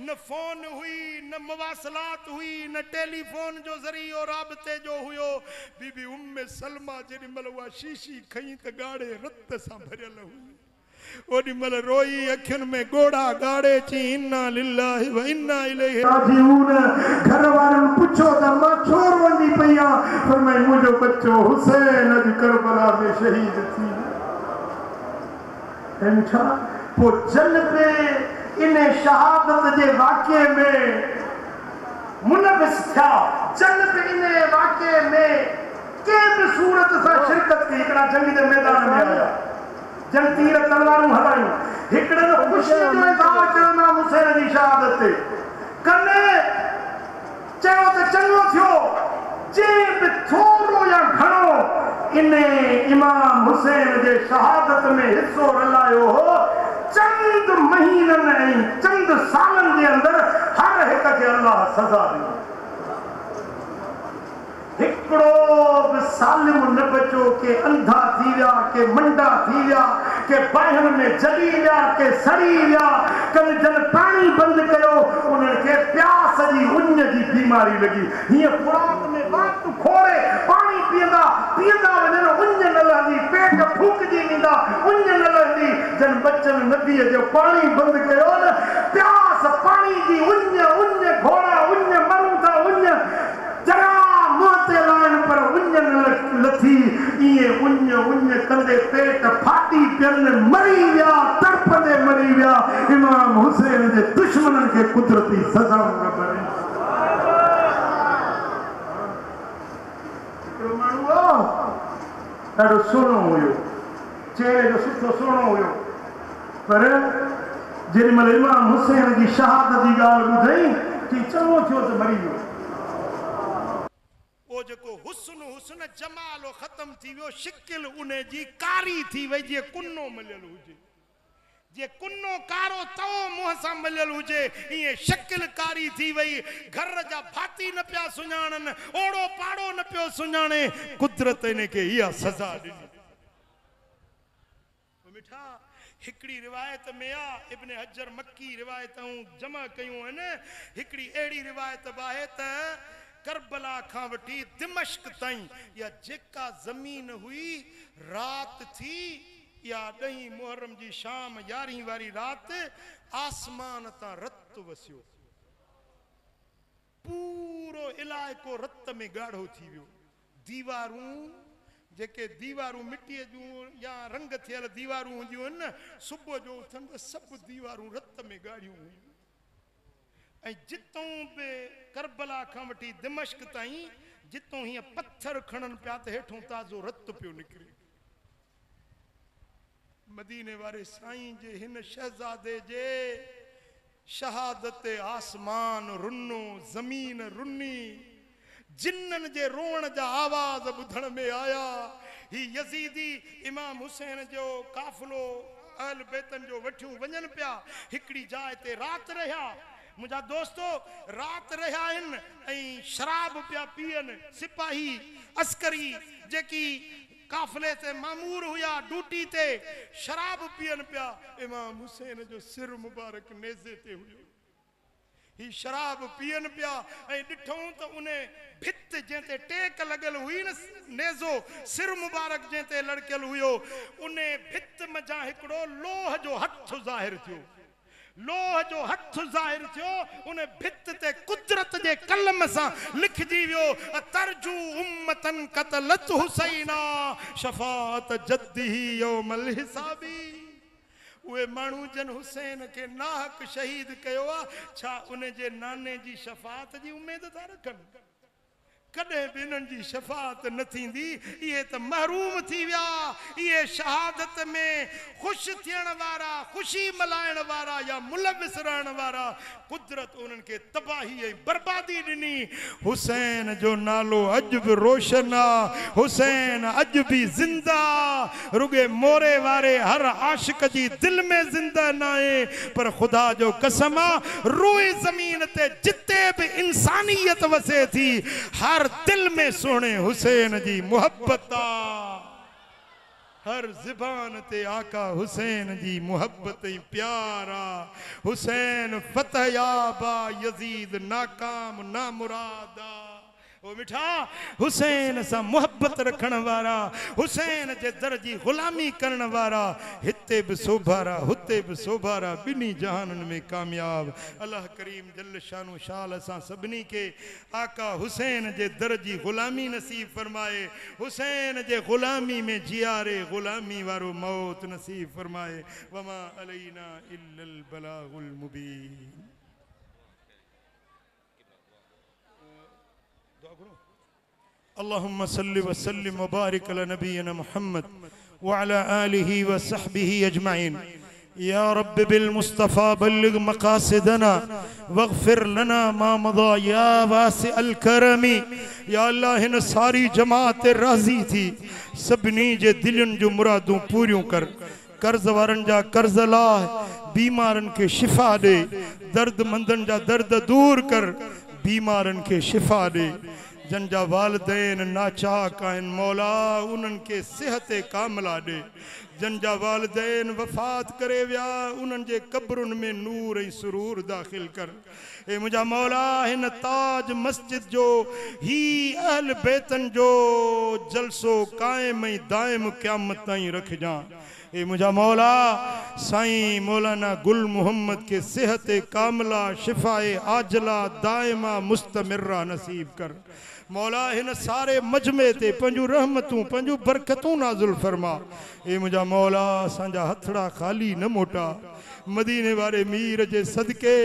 न फोन हुई न मवासलात हुई न टेलीफोन जो जरियो राबते जो हुयो बीबी उम्मे सलमा जेडी मल वा शीशी खई त गाड़े रत सा भरियल हुई ओडी मल रोई अखियुन में गोड़ा गाड़े ची इन्ना लिल्लाहि व इन्ना इलैहि राजिऊन घर वारन पूछो त मां छोर वंदी पया फरमाई मुजो बच्चो हुसैन अज करबला में शहीद थी इंशा वो जन्नत में इन्हें शहादत जे वाक़े में मुनविस था जन्नत इन्हें वाक़े में के भी सूरत सा शिरकत की एकड़ा जंग दे मैदान में आया जंग तीर तलवारूं हलायूं एकड़े न खुशी जो इज़हार कयो ना हुसैन जी शहादत ते कने चयो त चंगो थियो जे भी थोरो या घणो इन्हें इमाम हुसैन जे शहादत में हिस्सो रलायो हो चंद महीनन चंद सालन के अंदर हर एक के अल्लाह सजा दी हिकड़ो भी सालिम न बचो के अंधा थी विया के मंडा थी विया के बाहन में जली विया के सड़ी विया कल जल पानी बंद कयो उन्हनि के प्यास जी उञ जी बीमारी लगी ये फुरात में बात खोड़े पानी पींदा पींदा वजन उञ न लहंदी पेट फूक जी नींदा उञ न लहंदी जन बच्चन नबी जो पानी बंद कयो न प्यास पानी जी उञ घोड़ा उञ मरू था उञ जरा मोते लाइन पर उञ लथी ये उञ कंदे पेट फाटी पियन मरी विया तड़पदे मरी विया इमाम हुसैन जे दुश्मनन के कुदरती सजा बनी ॾाढो सुहिणो हुयो चेहरे जो सुठो सुहिणो हुयो पर जेॾीमहिल इमाम हुसैन जी शहादत जी ॻाल्हि ॿुधई कि चङो थियो त मरी वियो ओ जेको हुस्न जमाल ख़त्म थी वियो शिकिल उन जी कारी थी वई जीअं कुन्नो मलियल हुजे जे कुन्नो कारो तवो मुंह सां मलियल हुजे इएं शकिल कारी थी वई घर जा भाती न पिया सुञाणन ओड़ो पाड़ो न पियो सुञाणे कुदरत इन के इहा सज़ा ॾिनी मिठा हिकड़ी रिवायत में आ इब्न हजर मक्की रिवायतूं जमा कयूं आहिनि हिकड़ी अहिड़ी रिवायत आहे त करबला खां वठी दिमश्क ताईं या जेका ज़मीन हुई रात थी या 10 मुहर्रम जी शाम 11 वारी रात आसमान ता रत वसियो पूरो इलाइको रत में गाढ़ो थी वियो दीवारूं जेके दीवारूं मिट्टी जूं या रंग थियल दीवारूं हुंदियूं न सुबुह जो उथन त सब दीवारूं रत में गाढ़ियूं हुयूं ऐं जितों बि करबला खां वठी दिमश्क ताईं जितों हीअं पत्थर खणन पिया त हेठों ताज़ो रत पियो निकिरे मदीने वारे साईं जे हिन शहजादे जे शहादत आसमान रुन्नो जमीन रुन्नी जिन्नन जे रोण जा आवाज बुधण में आया ही यजीदी इमाम हुसैन जो काफिलो अहल बैतन जो वठियूं वञन पिया हिकड़ी जाइ ते रात रहिया मुझा दोस्तों रात रहिया आहिनि ऐं शराब पिया पियन सिपाही अस्करी जेकी काफिले से मामूर हुआ ड्यूटी ते शराब पियन पिया इमाम हुसैन जो सिर मुबारक नेज़े ते हुयो ही शराब पियन पिया ऐं ॾिठूं त उन भित जंहिंते टेक लॻल हुई न नेज़ो सिर मुबारक जंहिंते लड़कियल हुयो उन भित मज़ा हिकिड़ो लोह जो हथ ज़ाहिर थियो लोह जो हथ ज़ाहिर थियो उन भित ते कुदरत जे कलम सां लिखजी वियो तरजू उम्मतन कतलत हुसैना शफाअत जद्दी यौमल हिसाबी। उहे माण्हू जन हुसैन के नाहक शहीद कयो आ, छा उन जे नाने जी शफाअत जी उम्मीद था रखनि? कॾहिं बि इन्हनि जी शफाअत न थींदी। इहे त महरूम थी विया। इहे शहादत में ख़ुशि थियण वारा, ख़ुशी मल्हाइण वारा या मुलविस रहण वारा, कुदरत उन्हनि खे तबाही ऐं बर्बादी ॾिनी। हुसैन जो नालो अॼु बि रोशन आहे। हुसैन अॼु बि ज़िंदा, रुगे मोरे वारे हर आशिक जी दिलि में ज़िंदा न आहे, पर ख़ुदा जो कसम आहे रूए ज़मीन ते जिते बि इंसानियत वसे थी, हर दिल में सोने हुसैन जी मोहब्बत आ। हर ज़बान ते आका हुसैन जी मोहब्बत ही प्यार आ। हुसैन फतह याबा यजीद नाकाम ना मुरादा। ओ मिठा हुसैन सा मोहब्बत रखण वारा, हुसैन जे दर जी गुलामी करण वारा, हिते भी सोभारा हुते भी सोभारा, बिनी जहानन में कामयाब। अल्लाह करीम जल शानु शाल असां सभिनी के आका हुसैन जे दर जी गुलामी नसीब फरमाए। हुसैन जे गुलामी में जियारे गुलामी वारो मौत नसीब फरमाए। वमा अलैना इल्लल बलागुल मुबीन। अल्लाहुम्मा सल्लि व सल्लिम व बारिक अला नबीना मुहम्मद व अला आलिहि व सहबिहि अजमईन। या रब्ब बिल मुस्तफ़ा बल्लिग मक़ासिदना वग़फ़िर लना मा मदा या वासिअल करमी। या अल्लाह हिन सारी जमात राज़ी थी, सभिनी जे दिलनि जो मुरादूं पूरियूं कर। कर्ज़ वारनि जा कर्ज़ लाह, बीमारनि खे शिफ़ा ॾे, दर्दमंदनि जा दर्द दूर कर, बीमारनि खे शिफ़ा ॾे। जन जा वालिदैन नाचाक आहिनि मौला उन्हनि खे सिहत कामिला ॾे। जन जा वालिदैन वफ़ात करे विया उन्हनि जे क़ब्रुनि में नूर ऐं सुरूर दाख़िल कर। ए मुंहिंजा मौला हिन ताज मस्जिद जो ही अहल बैतन जो जलसो क़ाइम ऐं दाइम क़यामत ताईं रखजां। ए मुझा मौला साईं मौलाना गुल मोहम्मद के सेहत कामला शिफाए आजला दायमा मुस्तमिर्रा नसीब कर। मौला हिन सारे मजमे ते पंजू रहमतूं पंजू बरकतूं नाज़िल फरमा। ए मुझा मौला असांजा हथड़ा खाली न मोटा, मदीने वाले मीर जे सदके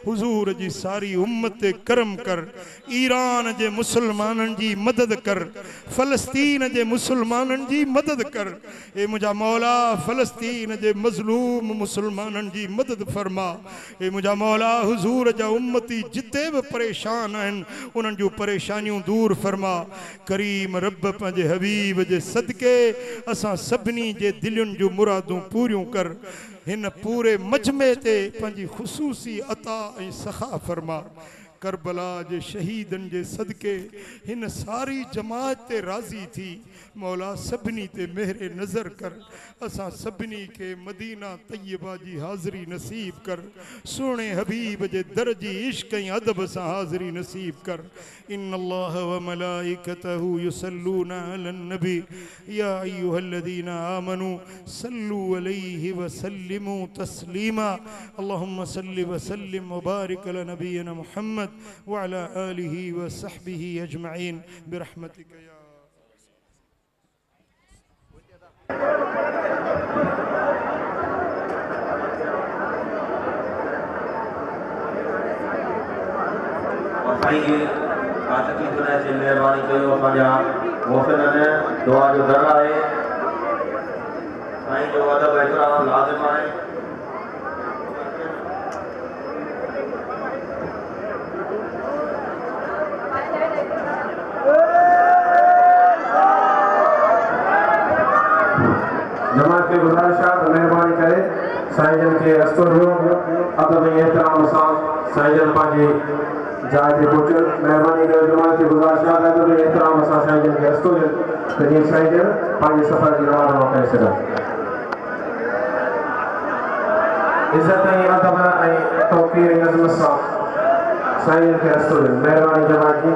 हुजूर जी सारी उम्मत ते करम कर। ईरान जे मुसलमानन जी मदद कर, फ़लस्तीन जे मुसलमानन जी मदद कर। ए मुझा मौला फ़लस्तीन जे मज़लूम मुसलमानन जी मदद फरमा। ए मुझा मौला हुजूर जा उम्मती जिते भी परेशान आहिनि उन्हनि जूं परेशानियूं दूर फरमा। करीम रब पंहिंजे हबीब जे सदके असां सभिनी जे दिलयुनि जूं मुरादूं पूरियूं कर। हिन पूरे मजमे ते पंहिंजी ख़ुसूसी अता ऐं सखा फरमा। करबला जे शहीदन जे सदके हिन सारी जमात ते राज़ी थी। मौला सभिनी ते मेहर नज़र कर। असां सभिनी के मदीना तय्यबा जी हाज़री नसीब कर। सोने हबीब जे दर जी इश्क ऐं अदब सां हाज़री नसीब कर। इन्नल्लाह व मलाइकतहू युसल्लूना अलन नबी या अय्युहल्लज़ीना आमनू सल्लू अलैहि व सल्लिमू तस्लीमा। अल्लाहुम्मा सल्लि व सल्लिम व बारिक अला नबीना मुहम्मद व अला आलिहि व सहबिहि अजमईन बिरहमतिक या। मेहरबानी कयो असांजा मोहसिन दुआ जो दर आहे। साईं जो अदब एतिराम लाज़िम आहे। जमात के गुज़ारिश आहे मेहरबानी करे साईं जन खे रस्तो ॾियो, अदब ऐं एतिराम सां साईं जन पंहिंजी जाइ ते पहुचनि। मेहरबानी करे जमात के गुज़ारिश आहे अदब ऐं एतिराम सां साईं जन खे रस्तो ॾियनि त जीअं साईं जन पंहिंजे सफ़र जी रवाना करे सघनि। इज़त ऐं अदब ऐं तौक़ीर ऐं नज़्म सां साईं जन खे रस्तो ॾियनि। मेहरबानी जमात जी।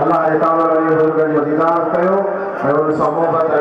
अल्लाह जे ताला जो दीदार कयो ऐं उन सां मोहबत